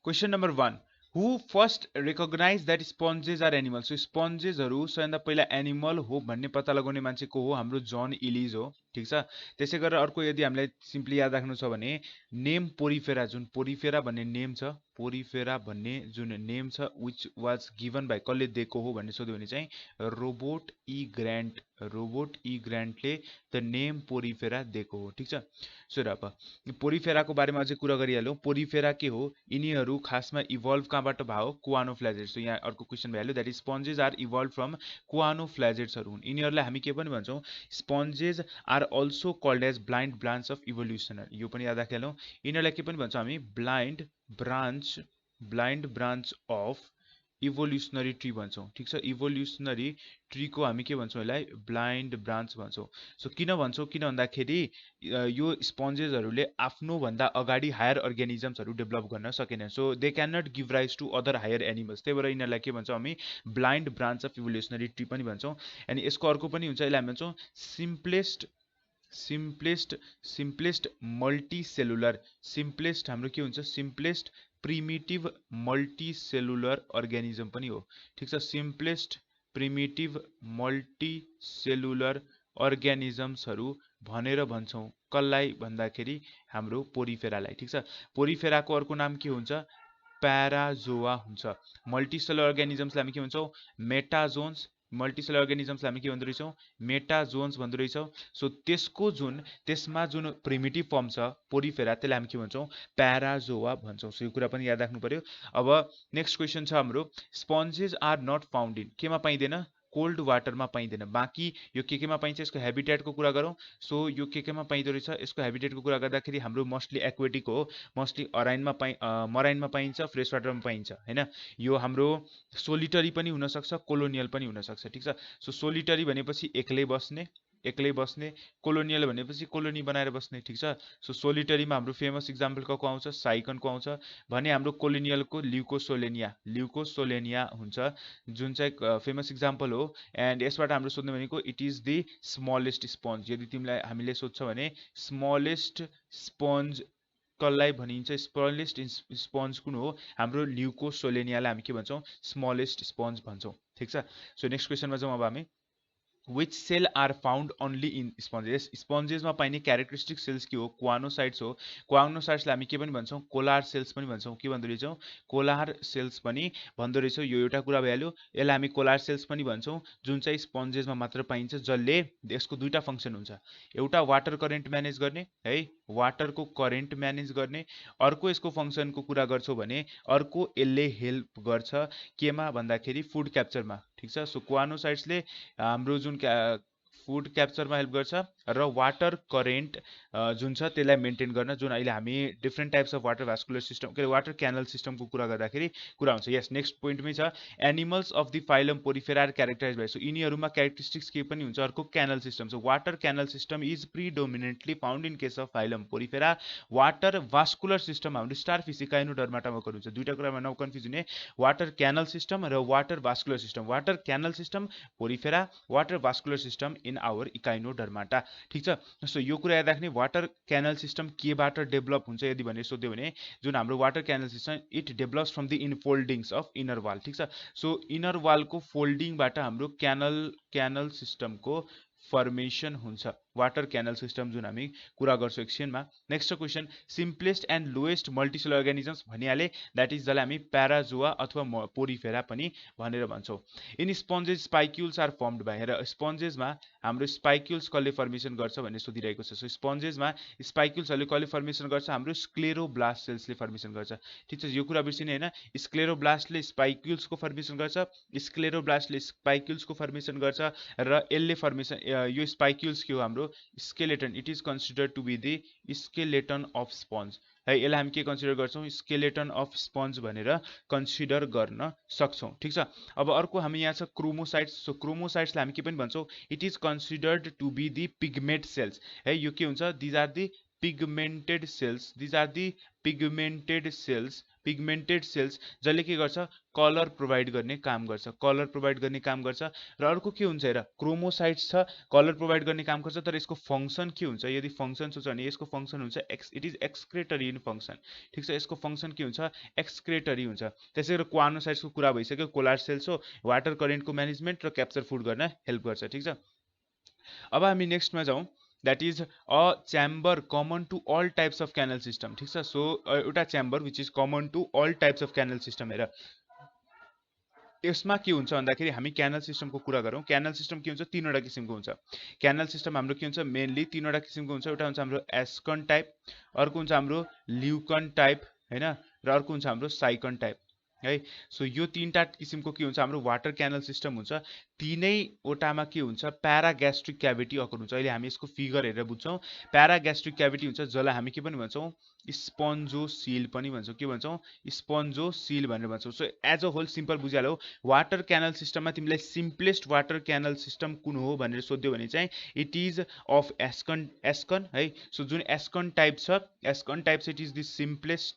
Question number 1, who first recognise that sponges are animal. So स्पन्जेसहरू सबैभन्दा पहिला animal हो भन्ने पत्ता लगाउने मान्छे को हो? हाम्रो जन इलिज हो। ठिक छ। त्यसै गरेर अर्को यदि हामीलाई सिम्पली याद राख्नु छ भने नेम पोरिफेरा, जुन पोरिफेरा भन्ने नेम छ, पोरिफेरा भन्ने जुन नेम छ विच वाज गिभन बाई, कसले दिएको हो भन्ने सोध्यो भने चाहिँ Robert E Grant, Robert E ग्रान्टले द नेम पोरिफेरा दिएको हो। ठिक छ। सो र अब पोरिफेराको बारेमा अझै कुरा गरिहाल्यौँ। पोरिफेरा के हो? यिनीहरू खासमा इभल्भ कहाँबाट भयो? कोआनोफ्लाजेट्स। सो यहाँ अर्को क्वेसन भइहाल्यो, that sponges are evolve from कोआनोफ्लाजेट्सहरू हुन्। यिनीहरूलाई हामी के पनि भन्छौँ? Sponges are also called as blind branch of evolution. यो पनि याद राखिहाल्यौँ। यिनीहरूलाई के पनि भन्छौँ हामी? Blind branch of evolutionary tree भन्छौँ। ठिक छ। इभोल्युसनरी ट्रीको हामी के भन्छौँ? यसलाई ब्लाइन्ड ब्रान्च भन्छौँ। सो किन भन्छौँ? किन भन्दाखेरि यो स्पन्जेसहरूले आफ्नो भन्दा अगाडि हायर अर्ग्यानिजम्सहरू डेभलप गर्न सकेनन्। So they can not give rise to other higher animals. त्यही भएर यिनीहरूलाई के भन्छौँ हामी? Blind branch of evolutionary tree पनि भन्छौँ। अनि यसको अर्को पनि हुन्छ, यसलाई हामी भन्छौँ सिम्प्लेस्ट मल्टिसेलुलर। सिम्प्लेस्ट हाम्रो के हुन्छ? सिम्प्लेस्ट प्रिमिटिभ मल्टिसेलुलर अर्ग्यानिजम पनि हो। ठिक छ। सिम्प्लेस्ट प्रिमिटिभ मल्टिसेलुलर अर्ग्यानिजम्सहरू भनेर भन्छौँ कसलाई भन्दाखेरि हाम्रो पोरिफेरालाई। ठिक छ। पोरिफेराको अर्को नाम के हुन्छ? प्याराजोआ हुन्छ। मल्टिसेलुलर अर्ग्यानिजम्सलाई हामी के भन्छौँ? मेटाजोन्स। मल्टिसेलुलर अर्ग्यानिजम्सलाई हामी के भन्दो रहेछौँ? मेटाजोन्स भन्दो रहेछौँ। सो त्यसमा जुन प्रिमिटिभ फर्म छ पोरिफेरा, त्यसलाई हामी के भन्छौँ? प्याराजोआ भन्छौँ। सो यो कुरा पनि याद राख्नु पर्यो। अब नेक्स्ट क्वेसन छ हाम्रो, स्पन्जेस आर नट फाउन्ड इन, केमा पाइँदैन? कोल्ड वाटरमा पाइँदैन। बाँकी यो केमा पाइन्छ? यसको हेबिटेटको कुरा गरौँ। सो यो केमा पाइँदो रहेछ? यसको हेबिटेटको कुरा गर्दाखेरि हाम्रो मोस्टली एक्वेटिक हो। मोस्टली मराइनमा पाइन्छ, फ्रेस वाटरमा पाइन्छ होइन। यो हाम्रो सोलिटरी पनि हुनसक्छ, कोलोनियल पनि हुनसक्छ। ठिक छ। सो सोलिटरी भनेपछि एक्लै बस्ने, कोलोनियल भनेपछि कोलोनी बनाएर बस्ने। ठिक छ। सो सोलिटरीमा हाम्रो फेमस इक्जाम्पल को आउँछ? साइकनको आउँछ भने हाम्रो कोलोनियलको ल्युकोसोलेनिया हुन्छ, जुन चाहिँ फेमस इक्जाम्पल हो। एन्ड यसबाट हाम्रो सोध्ने भनेको it is the smallest sponge. यदि तिमीलाई हामीले सोध्छ भने स्मलेस्ट स्पन्ज कसलाई भनिन्छ? स्मलेस्ट स्पन्ज कुन हो? हाम्रो ल्युकोसोलेनियालाई हामी के भन्छौँ? स्मलेस्ट स्पन्ज भन्छौँ। ठिक छ। सो नेक्स्ट क्वेसनमा जाउँ अब हामी। Which cell are found only in sponges. स्पन्जेसमा पाइने क्यारेक्टरिस्टिक सेल्स के हो? क्वानोसाइट्स हो। क्वानोसाइट्सलाई हामी के पनि भन्छौँ? कोलार सेल्स पनि भन्छौँ। के भन्दो रहेछौँ? कोलार सेल्स पनि भन्दो रहेछौँ। यो एउटा कुरा भइहाल्यो। यसलाई हामी कोलार सेल्स पनि भन्छौँ, जुन चाहिँ स्पन्जेसमा मात्र पाइन्छ, जसले यसको दुईटा फङ्सन हुन्छ। एउटा वाटर करेन्ट म्यानेज गर्ने है, वाटरको करेन्ट म्यानेज गर्ने। अर्को यसको फङ्सनको कुरा गर्छौँ भने अर्को यसले हेल्प गर्छ केमा भन्दाखेरि फुड क्याप्चरमा। ठिक छ। सो क्वानोसाइट्सले हाम्रो जुन फुड क्याप्चरमा हेल्प गर्छ र वाटर करेन्ट जुन छ त्यसलाई मेन्टेन गर्न, जुन अहिले हामी different types of water vascular system के वाटर क्यानल सिस्टमको कुरा गर्दाखेरि कुरा हुन्छ। यस, नेक्स्ट पोइन्टमै छ, animals of the phylum Porifera are characterize by. So यिनीहरूमा क्यारेक्टरिस्टिक्स के पनि हुन्छ? अर्को canal system. So water canal system is predominantly found in case of phylum Porifera. Water vascular system हाम्रो स्टारफिस इकाइनोडर्माटामा हुन्छ। दुईटा कुरामा नकन्फ्युज हुने, वाटर क्यानल सिस्टम र water vascular system. Water canal system Porifera, water vascular system in our Echinodermata. ठिक छ। सो यो कुरा याद राख्ने, वाटर क्यानल सिस्टम केबाट डेभलप हुन्छ यदि भने सोध्यो भने जुन हाम्रो water canal system it develops from the infoldings of inner wall. ठिक छ। सो इनर वालको फोल्डिङबाट हाम्रो क्यानल सिस्टमको फर्मेसन हुन्छ। वाटर क्यानल सिस्टम जुन हामी कुरा गर्छौँ एकछिनमा। Next question, simplest and lowest multicellular organisms भनिहाले, द्याट इज जसलाई हामी प्याराजोआ अथवा पोरिफेरा पनि भनेर भन्छौँ। In sponges spicules are formed by. र स्पन्जेसमा हाम्रो स्पाइक्युल्स कसले फर्मेसन गर्छ भन्ने सोधिरहेको छ। सो स्पन्जेसमा स्पाइक्युल्सहरूले कसले फर्मेसन गर्छ? हाम्रो स्क्लेरोब्लास्ट सेल्सले फर्मेसन गर्छ। ठिक छ। यो कुरा बिर्सिने होइन, स्क्लेरोब्लास्टले स्पाइक्युल्सको फर्मेसन गर्छ, स्क्लेरोब्लास्टले स्पाइक्युल्सको फर्मेसन गर्छ र यसले फर्मेसन यो स्पाइक्युल्स के हो? हाम्रो skeleton. It is considered to be the skeleton of sponge है। यसलाई हामी के कन्सिडर गर्छौँ? स्केलेटन अफ स्पन्ज भनेर कन्सिडर गर्न सक्छौँ। ठिक छ। अब अर्को हामी यहाँ छ क्रोमोसाइट्स। सो क्रोमोसाइट्सलाई हामी के पनि भन्छौँ? It is considered to be the pigment cells है। यो के हुन्छ? These are the pigmented cells. These are the pigmented cells pigmented cells जसले के गर्छ कलर प्रोभाइड गर्ने काम गर्छ र अर्को के हुन्छ हेर क्रोमोसाइट्स छ कलर प्रोभाइड गर्ने काम गर्छ तर यसको फंक्सन के हुन्छ यदि फंक्सन सोच भने यसको फंक्सन हुन्छ it is excretory in function ठीक छ यसको फंक्सन के हुन्छ एक्सक्रेटरी हुन्छ त्यसैगरी क्वानोसाइट्सको कुरा भइसक्यो कोलार सेल्स हो वाटर करेन्टको म्यानेजमेन्ट र क्याप्चर फुड गर्न हेल्प गर्छ ठीक छ अब हामी नेक्स्टमा जाउँ that is a chamber common to all types of canal system ठीक छ सो एउटा chamber which is common to all types of canal system हेर यसमा के हुन्छ भन्दाखेरि हामी क्यानल सिस्टमको कुरा गरौँ क्यानल सिस्टम के हुन्छ तीनवटा किसिमको हुन्छ क्यानल सिस्टम हाम्रो के हुन्छ मेनली तीनवटा किसिमको हुन्छ एउटा हुन्छ हाम्रो एस्कन टाइप अर्को हुन्छ हाम्रो ल्युकन टाइप हैन र अर्को हुन्छ हाम्रो साइकन टाइप है सो यो तीनटा किसिमको के हुन्छ हाम्रो वाटर क्यानल सिस्टम हुन्छ तीनैवटामा के हुन्छ प्याराग्यास्ट्रिक क्याभिटी अकर हुन्छ अहिले हामी यसको फिगर हेरेर बुझ्छौँ प्याराग्यास्ट्रिक क्याभिटी हुन्छ जसलाई हामी के पनि भन्छौँ स्पन्जोसिल पनि भन्छौँ के भन्छौँ स्पन्जोसिल भनेर भन्छौँ so as a whole simple बुझिहाल्यौ वाटर क्यानल सिस्टममा तिमीलाई सिम्पलेस्ट वाटर क्यानल सिस्टम कुन हो भनेर सोध्यो भने चाहिँ इट इज अफ एस्कन है सो जुन एस्कन टाइप छ ascon type it is the simplest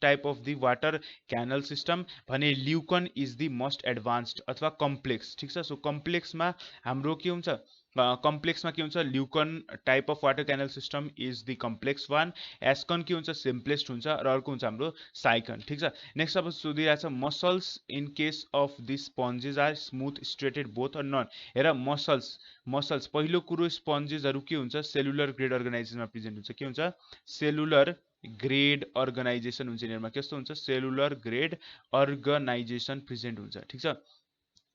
type of the water canal system भने leucon is the most advanced अथवा कम्प्लेक्स ठीक छ सो कम्प्लेक्समा हाम्रो के हुन्छ कम्प्लेक्समा के हुन्छ leucon type of water canal system is the complex one ascon के हुन्छ सिम्पलेस्ट हुन्छ र अर्को हुन्छ हाम्रो साइकन ठीक छ नेक्स्ट अब सोधिरहेछ muscles in case of the sponges are smooth striated both or none हेर मसल्स पहिलो कुरो स्पन्जेसहरू के हुन्छ सेलुलर ग्रेड अर्गनाइजेसनमा प्रेजेन्ट हुन्छ के हुन्छ सेलुलर ग्रेड अर्गनाइजेसन हुन्छ यिनीहरुमा कस्तो हुन्छ सेलुलर ग्रेड अर्गनाइजेसन प्रेजेन्ट हुन्छ ठीक छ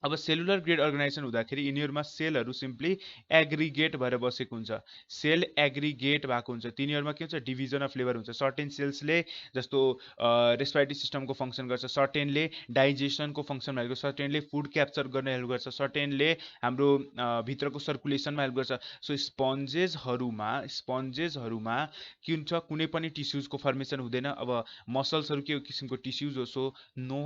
अब सेलुलर ग्रेड अर्गनाइजेसन हुँदाखेरि यिनीहरुमा सेलहरु सिम्पली एग्रिगेट भएर बसेको हुन्छ सेल एग्रिगेट भएको हुन्छ तिनीहरुमा के हुन्छ डिभिजन अफ लेबर हुन्छ सर्टेन सेल्सले जस्तो रेस्पिरेटरी सिस्टमको फंक्सन गर्छ सर्टेनले डाइजेसनको फंक्सन भएको सर्टेनले फुड क्याप्चर गर्न हेल्प गर्छ सर्टेनले हाम्रो भित्रको सर्कुलेसनमा हेल्प गर्छ सो स्पन्जेसहरुमा के हुन्छ कुनै पनि टिस्युजको फर्मेसन हुँदैन अब मसल्सहरु के किसिमको टिस्युज हो so no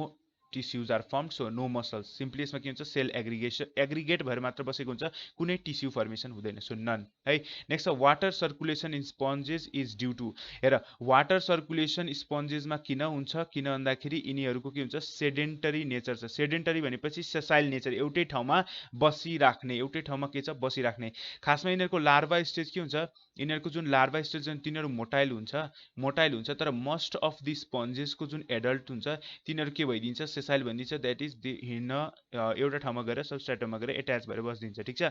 tissues are formed so no muscles simply यसमा के हुन्छ सेल एग्रिगेट भएर मात्र बसेको हुन्छ कुनै टिस्यु फर्मेसन हुँदैन सो नन है next water circulation in sponges is due to हेर वाटर सर्कुलेसन स्पन्जेसमा किन हुन्छ किन भन्दाखेरि यिनीहरुको के हुन्छ सेडेन्टरी नेचर छ सेडेन्टरी भनेपछि सेसाइल नेचर एउटै ठाउँमा के छ बसिराख्ने खासमा यिनीहरुको लार्भा स्टेज के हुन्छ यिनीहरुको जुन लार्भा स्टेज जुन तिनीहरु मोटाइल हुन्छ तर मोस्ट अफ द स्पन्जेसको जुन एडल्ट हुन्छ तिनीहरु के भइदिन्छ सेसाइल भनिदिन्छ दैट इज द हिर्न एउटा ठाउँमा गएर सबस्ट्रेटममा गएर एट्याच भएर बस्दिन्छ ठीक छ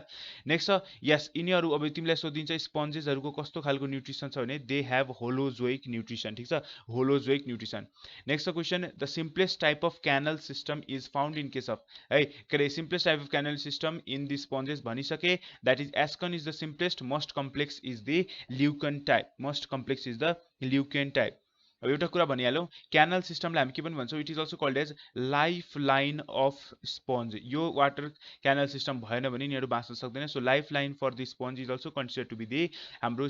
नेक्स्ट यस यिनीहरु अब तिमीलाई सोधिन्छ स्पन्जेसहरुको कस्तो खालको न्युट्रिसन छ भने दे हैव होलोजोइक न्युट्रिसन ठीक छ holozoic nutrition next question the simplest type of canal system is found in case of है के simplest type of canal system in the sponges भनिसके that is ascon is the simplest most complex is the leucon type most complex is the leucon type अब एउटा कुरा भनिहालौं canal सिस्टमलाई हामी के पनि भन्छौं it is also called as life line of sponge यो वाटर क्यानल सिस्टम भएन भने यिनीहरु बाँच्न सक्दैन so life line for the sponge is also considered to be the हाम्रो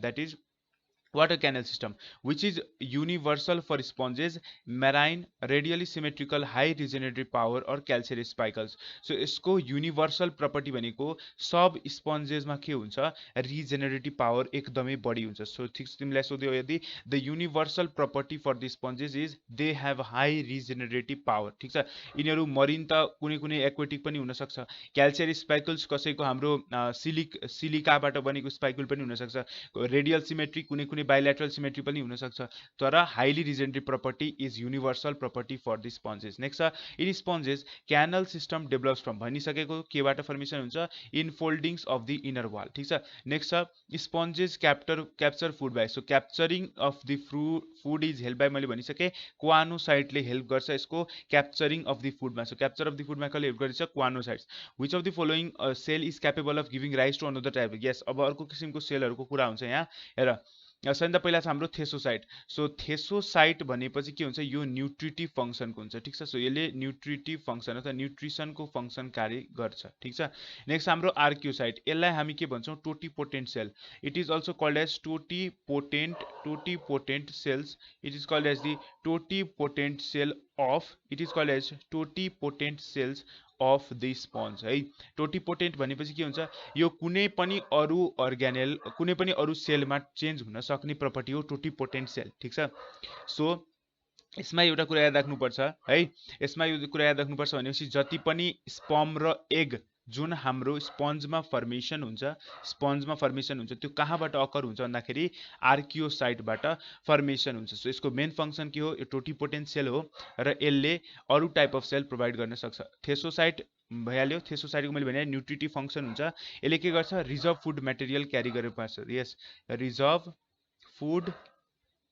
that is water canal system which is universal for sponges marine radially symmetrical high regenerative power or calcareous spikles so यसको universal property भनेको सब sponges मा के हुन्छ regenerative power एकदमै बढी हुन्छ so ठीक तिमीलाई सोध्यो यदि the universal property for the sponges is they have high regenerative power ठीक छ यिनीहरु मरिन त कुनै एक्वेटिक पनि हुन सक्छ calcareous spikles कसैको हाम्रो सिलिकाबाट बनेको स्पाइकल पनि हुन सक्छ रेडियल सिमेट्री कुनै bilateral symmetry पनि हुन सक्छ तर highly regenerative property is universal property for the sponges next in sponges canal system develops from भनिसकेको केबाट फर्मेसन हुन्छ in foldings of the inner wall ठीक छ next sponges capture food by so capturing of the food is helped by मैले भनिसके क्वानोसाइटले help गर्छ यसको capturing of the food मा so capture of the food मा कसले हेल्प गर्छ क्वानोसाइट्स which of the following cell is capable of giving rise to another type yes अब अर्को किसिमको सेलहरुको कुरा हुन्छ यहाँ हेर सबैभन्दा पहिला छ हाम्रो थेसोसाइट सो थेसोसाइट भनेपछि के हुन्छ यो न्युट्रिटिभ फंक्सनको हुन्छ ठीक छ सो यसले न्युट्रिटिभ फंक्सन अथवा न्युट्रिसनको फंक्सन कार्य गर्छ ठीक छ नेक्स्ट हाम्रो आर्कियोसाइट यसलाई हामी के भन्छौं totipotent cell it is also called as totipotent cells it is called as the totipotent cell of it is called as totipotent cells of the sponge है। टोटिपोटेन्ट भनेपछि के हुन्छ, यो कुनै पनि अरू अर्ग्यानेल कुनै पनि अरू सेलमा चेन्ज हुन सक्ने प्रपर्टी हो टोटिपोटेन्ट सेल, ठिक छ। सो यसमा एउटा कुरा याद राख्नुपर्छ है, यसमा यो कुरा याद राख्नुपर्छ भनेपछि जति पनि स्पर्म र एग जुन हाम्रो स्पन्जमा फर्मेसन हुन्छ त्यो कहाँबाट अकर हुन्छ भन्दाखेरि आर्कियोसाइटबाट फर्मेसन हुन्छ। सो यसको मेन फङ्सन के हो, यो टोटिपोटेन्ट सेल हो र यसले अरू टाइप अफ सेल प्रोभाइड गर्न सक्छ। थेसोसाइट भइहाल्यो, थेसोसाइटको मैले भने न्युट्रिटिभ फङ्सन हुन्छ, यसले के गर्छ, रिजर्भ फुड मेटेरियल क्यारी गरेर पाउँछ। यस, रिजर्भ फुड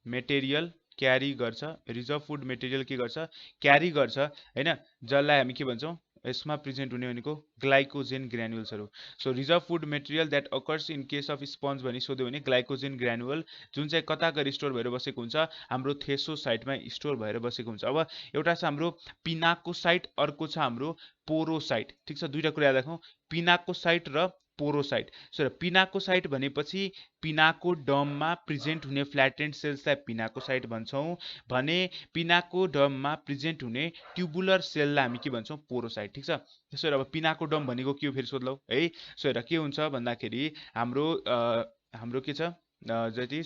मेटेरियल क्यारी गर्छ, रिजर्भ फुड मेटेरियल के गर्छ, क्यारी गर्छ हैन, जसलाई हामी के भन्छौँ, यसमा प्रेजेन्ट हुने भनेको ग्लाइकोजेन ग्रानुल्सहरू। So reserve food material that occurs in case of sponge भनी सोध्यो भने ग्लाइकोजेन ग्रानुअल जुन चाहिँ कता गएर स्टोर भएर बसेको हुन्छ, हाम्रो थेसोसाइटमा स्टोर भएर बसेको हुन्छ। अब एउटा छ हाम्रो पिनाकोसाइट, अर्को छ हाम्रो पोरोसाइट, ठिक छ। दुईटा कुरा याद राखौँ, पिनाकोसाइट र पोरोसाइट। सो पिनाकोसाइट भनेपछि पिनाकोडर्ममा प्रेजेन्ट हुने फ्ल्याटेन्ड सेल्सलाई पिनाकोसाइट भन्छौँ भने पिनाकोडर्ममा प्रेजेन्ट हुने ट्युबुलर सेललाई हामी के भन्छौँ, पोरोसाइट, ठिक छ। त्यसो अब पिनाकोडर्म भनेको के हो फेरि सोध्लौ है। सो हेर के हुन्छ भन्दाखेरि हाम्रो के छ, जति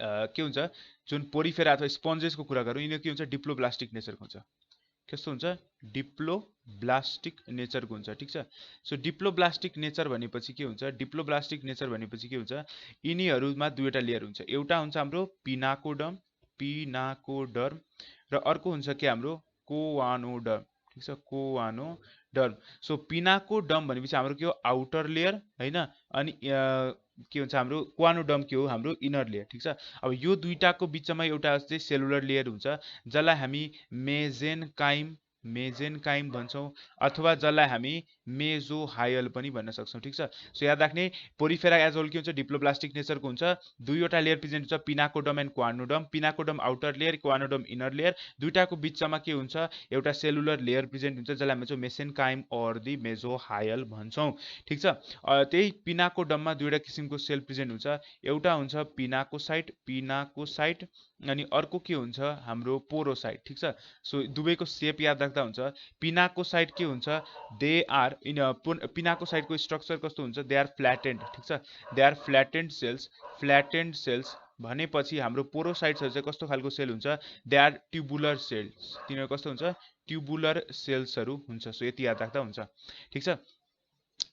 के हुन्छ, जुन पोरिफेरा अथवा स्पन्जेसको कुरा गरौँ, यिनीहरू के हुन्छ, डिप्लोब्लास्टिक नेचरको हुन्छ। कस्तो हुन्छ, डिप्लोब्लास्टिक नेचरको हुन्छ, ठिक छ। सो डिप्लोब्लास्टिक नेचर भनेपछि के हुन्छ, डिप्लोब्लास्टिक नेचर भनेपछि के हुन्छ, यिनीहरूमा दुईवटा लेयर हुन्छ, एउटा हुन्छ हाम्रो पिनाकोडर्म र अर्को हुन्छ के हाम्रो कोवानोडर्म, ठिक छ, कोवानोडर्म। सो पिनाकोडर्म भनेपछि हाम्रो के हो, आउटर लेयर हैन, अनि के हुन्छ हाम्रो कोवानोडर्म के हो, हाम्रो इनर लेयर, ठिक छ। अब यो दुईटाको बिचमा एउटा चाहिँ सेलुलर लेयर हुन्छ जसलाई हामी मेजेनकाइम भन्छौँ अथवा जसलाई हामी मेजोहायल पनि भन्न सक्छौँ, ठिक छ। सो याद राख्ने, पोरिफेरा एज होल के हुन्छ, डिप्लोब्लास्टिक नेचरको हुन्छ, दुईवटा लेयर प्रेजेन्ट हुन्छ, pinacoderm and choanoderm, pinacoderm outer layer, choanoderm inner layer, दुईटाको बिचमा के हुन्छ, एउटा सेलुलर लेयर प्रेजेन्ट हुन्छ जसलाई हामी चाहिँ मेसेनकाइम अर दि मेजोहायल भन्छौँ, ठिक छ। त्यही पिनाकोडर्ममा दुईवटा किसिमको सेल प्रेजेन्ट हुन्छ, एउटा हुन्छ पिनाकोसाइट अनि अर्को के हुन्छ, हाम्रो पोरोसाइट, ठिक छ। सो दुवैको सेप याद राख्दा हुन्छ। पिनाकोसाइट के हुन्छ, दे आर पिनाकोसाइटको स्ट्रक्चर कस्तो हुन्छ, दे आर फ्ल्याटेन्ड, ठिक छ, दे आर फ्ल्याटेन्ड सेल्स भनेपछि हाम्रो पोरोसाइट्सहरू चाहिँ कस्तो खालको सेल हुन्छ, दे आर ट्युबुलर सेल्स, तिनीहरू कस्तो हुन्छ, ट्युबुलर सेल्सहरू हुन्छ। सो यति याद राख्दा हुन्छ, ठिक छ।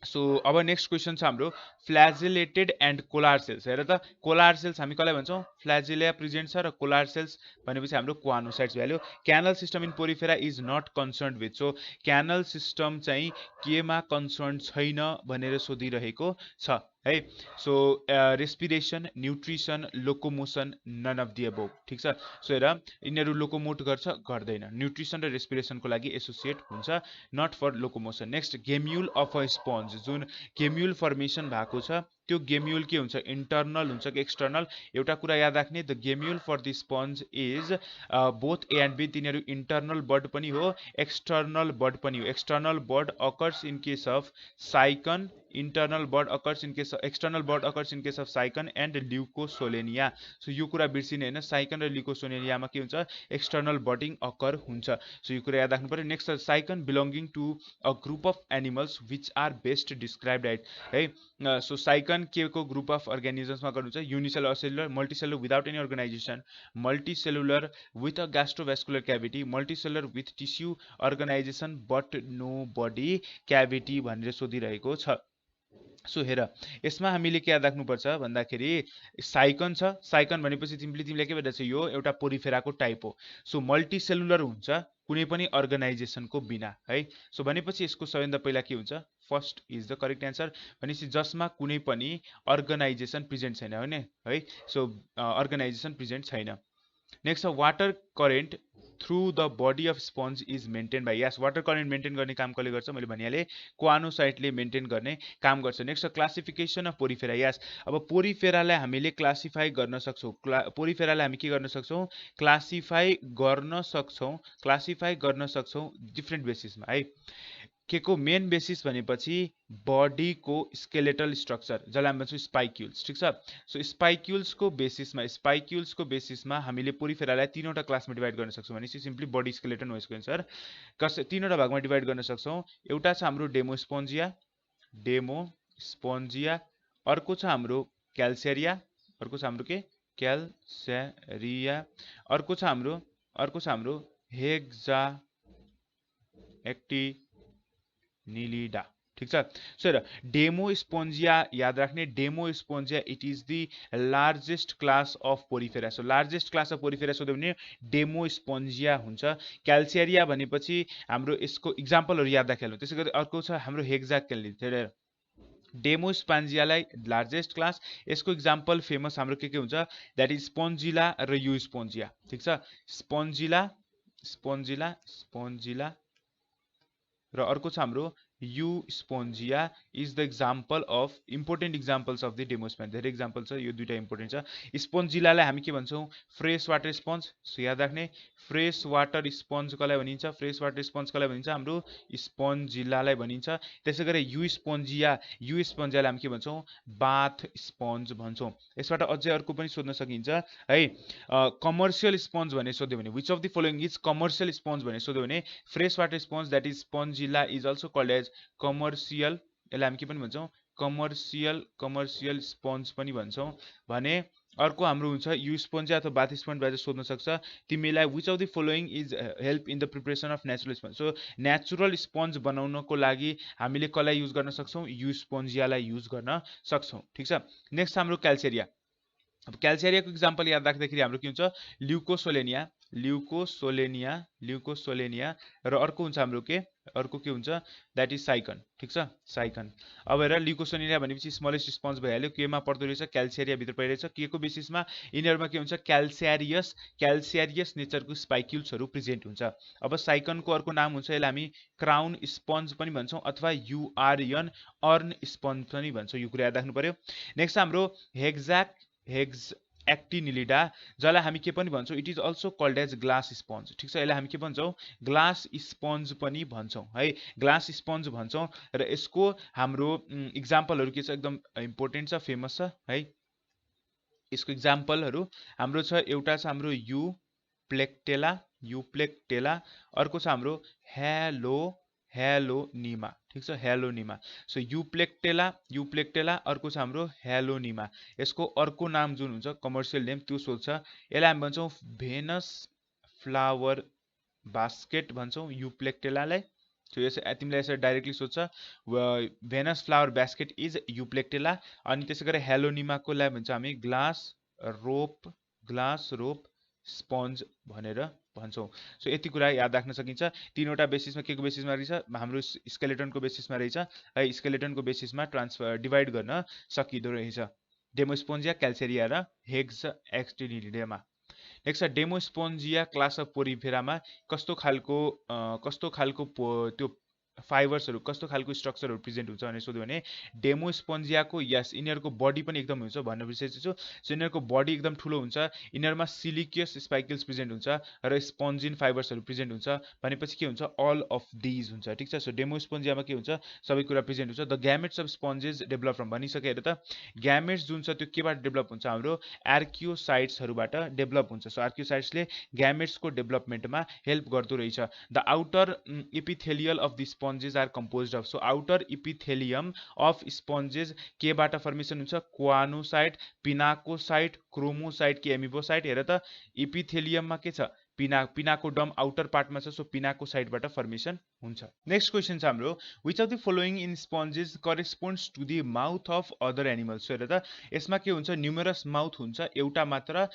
सो अब नेक्स्ट क्वेसन छ हाम्रो फ्ल्याजिलेटेड एन्ड कोलार सेल्स। हेर त, कोलार सेल्स हामी कसलाई भन्छौँ, फ्ल्याजिलिया प्रेजेन्ट छ, र कोलार सेल्स भनेपछि हाम्रो कोआनोसाइट्स भ्याल्यु। Canal system in Porifera is not concerned with. So canal system चाहिँ केमा कन्सर्न छैन भनेर सोधिरहेको छ है। So respiration, nutrition, locomotion, none of the above, ठिक छ। सो हेर, यिनीहरू लोकोमोट गर्छ, गर्दैन, न्युट्रिसन र रेस्पिरेसनको लागि एसोसिएट हुन्छ, not for locomotion. Next, gemmule of a sponge, जुन गेम्युल फर्मेसन भएको छ त्यो गेम्युल के हुन्छ, इन्टर्नल हुन्छ कि एक्सटर्नल। एउटा कुरा याद राख्ने, the gemmule for the sponge is both A and B, तिनीहरू इन्टर्नल बड पनि हो, एक्सटर्नल बड पनि हो। External bud occurs in case of Sycon, external bud occurs in case of Sycon and Leucosolenia. So यो कुरा बिर्सिने होइन, Sycon र ल्युकोसोलेनियामा के हुन्छ, एक्सटर्नल बडिङ अकर हुन्छ। सो यो कुरा याद राख्नु पर्यो। Next, Sycon belonging to a group of animals which are best described at है। सो साइकन के को ग्रुप अफ अर्गानिजम्समा गर्नुहुन्छ, unicellular, cellular, multicellular without any organisation, multicellular with a gastrovascular cavity, multicellular with tissue organisation but no body cavity भनेर सोधिरहेको छ। So हेर, यसमा हामीले के याद राख्नुपर्छ भन्दाखेरि साइकन छ, साइकन भनेपछि तिमीले के भइरहेछ, यो एउटा पोरिफेराको टाइप हो। सो मल्टिसेलुलर हुन्छ कुनै पनि अर्गनाइजेसनको बिना है। सो भनेपछि यसको सबैभन्दा पहिला के हुन्छ, first is the correct answer, भनेपछि जसमा कुनै पनि अर्गनाइजेसन प्रेजेन्ट छैन होइन है। सो अर्गनाइजेसन प्रेजेन्ट छैन। नेक्स्ट छ, water current through the body of sponge is maintain by. Yes, water current maintain गर्ने काम कसले गर्छ, मैले भनिहालेँ, कोआनोसाइटले मेन्टेन गर्ने काम गर्छ। Next, classification of Porifera. यस, अब पोरिफेरालाई हामीले क्लासिफाई गर्न सक्छौँ, पोरिफेरालाई हामी के गर्न सक्छौँ, क्लासिफाई गर्न सक्छौँ डिफ्रेन्ट बेसिसमा है। के को मेन बेसिस भनेपछि बडीको स्केलेटल स्ट्रक्चर जसलाई हामी भन्छौँ स्पाइक्युल्स, ठीक छ। सो स्पाइक्युल्सको बेसिसमा हामीले पोरिफेरालाई तीनवटा क्लासमा डिभाइड गर्न सक्छौँ भनेपछि सिम्पली बडी स्केलेटन हो यसको एन्सर। तीनवटा भागमा डिभाइड गर्न सक्छौँ। एउटा छ हाम्रो डेमोस्पोन्जिया, अर्को छ हाम्रो क्याल्सेरिया, अर्को छ हाम्रो हेक्साएक्टिनिलिडा, ठीक छ। सो हेर डेमोस्पोन्जिया याद राख्ने, Demospongiae it is the largest class of Porifera. So largest class of Porifera सोध्यो भने डेमोस्पोन्जिया हुन्छ। क्याल्सेरिया भनेपछि हाम्रो यसको इक्जाम्पलहरू याद राख्नु। त्यसै गरी अर्को छ हाम्रो हेक्साएक्टिनिलिडा। डेमोस्पोन्जियालाई लार्जेस्ट क्लास, यसको इक्जाम्पल फेमस हाम्रो के हुन्छ, द्याट इज स्पोन्जिला र युस्पोन्जिया, ठीक छ। स्पोन्जिला र अर्को छ हाम्रो Euspongia is the example of important examples of the Demospongiae. धेरै इक्जाम्पल छ, यो दुईटा इम्पोर्टेन्ट छ। स्पोन्जिलालाई हामी के भन्छौँ, फ्रेस वाटर स्पन्ज। सो याद राख्ने फ्रेस वाटर स्पन्ज कसलाई भनिन्छ, हाम्रो स्पोन्जिलालाई भनिन्छ। त्यसै गरी युस्पोन्जियालाई हामी के भन्छौँ, बाथ स्पन्ज भन्छौँ। यसबाट अझै अर्को पनि सोध्न सकिन्छ है, कमर्सियल स्पन्ज भनेर सोध्यो भने which of the following is commercial sponge भनेर सोध्यो भने fresh water sponge that is Spongilla is also called as commercial, यसलाई हामी के पनि भन्छौँ, कमर्सियल स्पन्ज पनि भन्छौँ भने। अर्को हाम्रो हुन्छ युस्पोन्जिया अथवा बाथ स्पन्ज बारे सोध्न सक्छ तिमीलाई, which of the following is help in the preparation of natural sponge. So natural sponge बनाउनको लागि हामीले कसलाई युज गर्न सक्छौँ, युस्पोन्जियालाई युज गर्न सक्छौँ, ठिक छ। नेक्स्ट हाम्रो क्याल्सेरिया। अब क्याल्सेरियाको इक्जाम्पल याद राख्दाखेरि हाम्रो के हुन्छ, ल्युकोसोलेनिया र अर्को हुन्छ हाम्रो के हुन्छ द्याट इज साइकन, ठिक छ, साइकन। अब हेर ल्युकोसोलेनिया भनेपछि स्मलेस्ट स्पन्ज भइहाल्यो, केमा पर्दो रहेछ, क्याल्सेरिया भित्र परिरहेछ। के को बेसिसमा, यिनीहरूमा के हुन्छ, क्याल्सियरियस नेचरको स्पाइक्युल्सहरू प्रेजेन्ट हुन्छ। अब साइकनको अर्को नाम हुन्छ, यसलाई हामी क्राउन स्पन्ज पनि भन्छौँ अथवा अर्न स्पन्ज पनि भन्छौँ, यो कुरा याद राख्नु पर्यो। नेक्स्ट हाम्रो हेक्साएक्टिनिलिडा जसलाई हामी के पनि भन्छौँ, it is also called as glass sponge, ठिक छ। यसलाई हामी के भन्छौँ, ग्लास स्पन्ज पनि भन्छौँ है, ग्लास स्पन्ज भन्छौँ। र यसको हाम्रो इक्जाम्पलहरू के छ, एकदम इम्पोर्टेन्ट छ, फेमस छ है। यसको इक्जाम्पलहरू हाम्रो छ, एउटा छ हाम्रो युप्लेक्टेला, अर्को छ हाम्रो हेलोनिमा, ठिक छ, हेलोनिमा। सो युप्लेक्टेला अर्को छ हाम्रो हेलोनिमा। यसको अर्को नाम जुन हुन्छ कमर्सियल नेम त्यो सोध्छ, यसलाई हामी भन्छौँ भेनस फ्लावर बास्केट भन्छौँ युप्लेक्टेलालाई। सो तिमीलाई यसरी डाइरेक्टली सोध्छ, भेनस फ्लावर बास्केट इज युप्लेक्टेला। अनि त्यसै गरी हेलोनिमाको लागि भन्छ हामी ग्लास रोप स्पन्ज भनेर भन्छौँ। सो यति कुरा याद राख्न सकिन्छ। तीनवटा बेसिसमा के को बेसिसमा रहेछ, हाम्रो स्केलेटनको बेसिसमा रहेछ है, स्केलेटनको बेसिसमा डिभाइड गर्न सकिँदो रहेछ, डेमोस्पोन्जिया, क्याल्सेरिया र हेक्साएक्टिनिलिडामा। नेक्स्ट छ डेमोस्पोन्जिया क्लास अफ पोरिफेरामा कस्तो खालको त्यो फाइबर्सहरू, कस्तो खालको स्ट्रक्चरहरू प्रेजेन्ट हुन्छ भनेर सोध्यो भने डेमोस्पोन्जियाको यस यिनीहरूको बडी पनि एकदम हुन्छ भन्न बिर्सेछु। सो यिनीहरूको बडी एकदम ठुलो हुन्छ, यिनीहरूमा सिलिकियस स्पाइकल्स प्रेजेन्ट हुन्छ र स्पन्जिन फाइबर्सहरू प्रेजेन्ट हुन्छ भनेपछि के हुन्छ, अल अफ दिज हुन्छ, ठिक छ। सो डेमोस्पोन्जियामा के हुन्छ, सबै कुरा प्रेजेन्ट हुन्छ। The gametes of sponges develop from भनिसकेर त ग्यामेट्स जुन छ त्यो केबाट डेभलप हुन्छ, हाम्रो आर्कियोसाइट्सहरूबाट डेभलप हुन्छ। सो आर्कियोसाइट्सले ग्यामेट्सको डेभलपमेन्टमा हेल्प गर्दो रहेछ। The outer epithelial of the sponges are composed of, so outer epithelium of sponges केबाट फर्मेसन हुन्छ, क्वानोसाइट, पिनाकोसाइट, क्रोमोसाइट कि एमिबोसाइट। हेर त इपिथेलियममा के छ, पिनाकोडम आउटर पार्टमा छ, सो पिनाकोसाइटबाट फर्मेसन हुन्छ। नेक्स्ट क्वेसन छ हाम्रो, which of the following in sponges corresponds to the mouth of other animals. हेर त यसमा के हुन्छ, न्युमरस माउथ हुन्छ, एउटा मात्र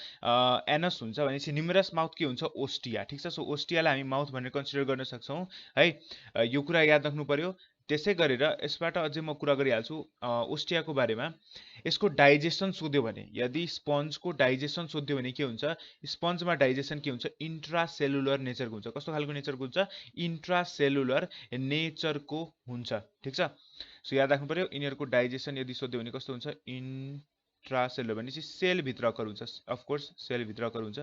एनस हुन्छ भनेपछि न्युमरस माउथ के हुन्छ, ओस्टिया, ठिक छ। सो ओस्टियालाई हामी माउथ भनेर कन्सिडर गर्न सक्छौँ है, यो कुरा याद राख्नु पर्यो। त्यसै गरेर यसबाट अझै म कुरा गरिहाल्छु ओस्टियाको बारेमा। यसको डाइजेसन सोध्यो भने, यदि स्पन्जको डाइजेसन सोध्यो भने के हुन्छ, स्पन्जमा डाइजेसन के हुन्छ, इन्ट्रासेलुलर नेचरको हुन्छ। कस्तो खालको नेचरको हुन्छ, इन्ट्रासेलुलर नेचरको हुन्छ, ठिक छ। सो याद राख्नु पर्यो, यिनीहरूको डाइजेसन यदि सोध्यो भने कस्तो हुन्छ, इन्ट्रासेलुलर भनेपछि सेलभित्रको हुन्छ, अफकोर्स सेलभित्रको हुन्छ।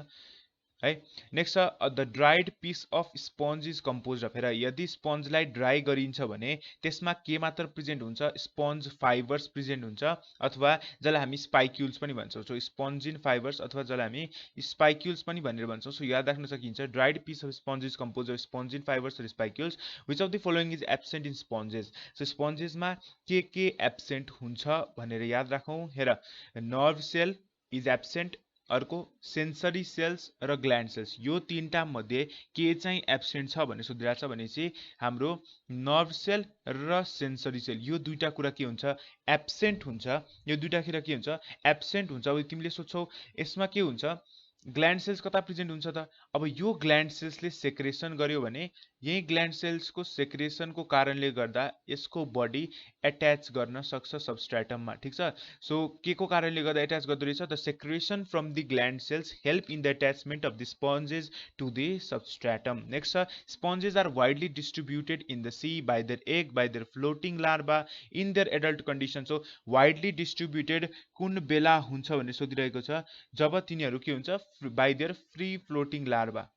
है। नेक्स्ट छ the dried piece of sponge is compose of. हेर, यदि स्पन्जलाई ड्राई गरिन्छ भने त्यसमा के मात्र प्रेजेन्ट हुन्छ, स्पन्ज फाइबर्स प्रेजेन्ट हुन्छ, अथवा जसलाई हामी स्पाइक्युल्स पनि भन्छौँ। सो स्पन्जिन फाइबर्स अथवा जसलाई हामी स्पाइक्युल्स पनि भनेर भन्छौँ। सो याद राख्न सकिन्छ, dried piece of sponge is compose of spongin fibres र spicules. Which of the following is absent in sponges. So स्पन्जेसमा के एब्सेन्ट हुन्छ भनेर याद राखौँ। हेर, नर्भ सेल इज एब्सेन्ट, अर्को सेन्सरी सेल्स र ग्ल्यान्ड सेल्स, यो तीनटा मध्ये के चाहिँ एब्सेन्ट छ भन्ने सोधिरहेको छ भनेपछि हाम्रो नर्भ सेल र सेन्सरी सेल, यो दुईटा कुरा के हुन्छ, एब्सेन्ट हुन्छ। यो दुईटा कुरा के हुन्छ, एब्सेन्ट हुन्छ। अब तिमीले सोध्छौ यसमा के हुन्छ, ग्ल्यान्ड सेल्स कता प्रेजेन्ट हुन्छ त? अब यो ग्ल्यान्ड सेल्सले सेक्रेसन गर्यो भने यही ग्ल्यान्ड सेल्सको सेक्रेसनको कारणले गर्दा यसको बडी एट्याच गर्न सक्छ सबस्ट्रेटममा, ठिक छ। सो के को कारणले गर्दा एट्याच गर्दो रहेछ, the secretion from the gland cells help in the attachment of the sponges to the substratum. Next छ, sponges are widely distributed in the sea by their egg, by their floating larva in their adult condition. So widely distributed कुन बेला हुन्छ भन्ने सोधिरहेको छ, जब तिनीहरू के हुन्छ, by there free floating larva,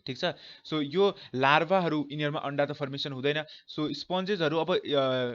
ठिक छ। सो यो लार्भाहरू, यिनीहरूमा अन्डा त फर्मेसन हुँदैन। सो स्पन्जेसहरू अब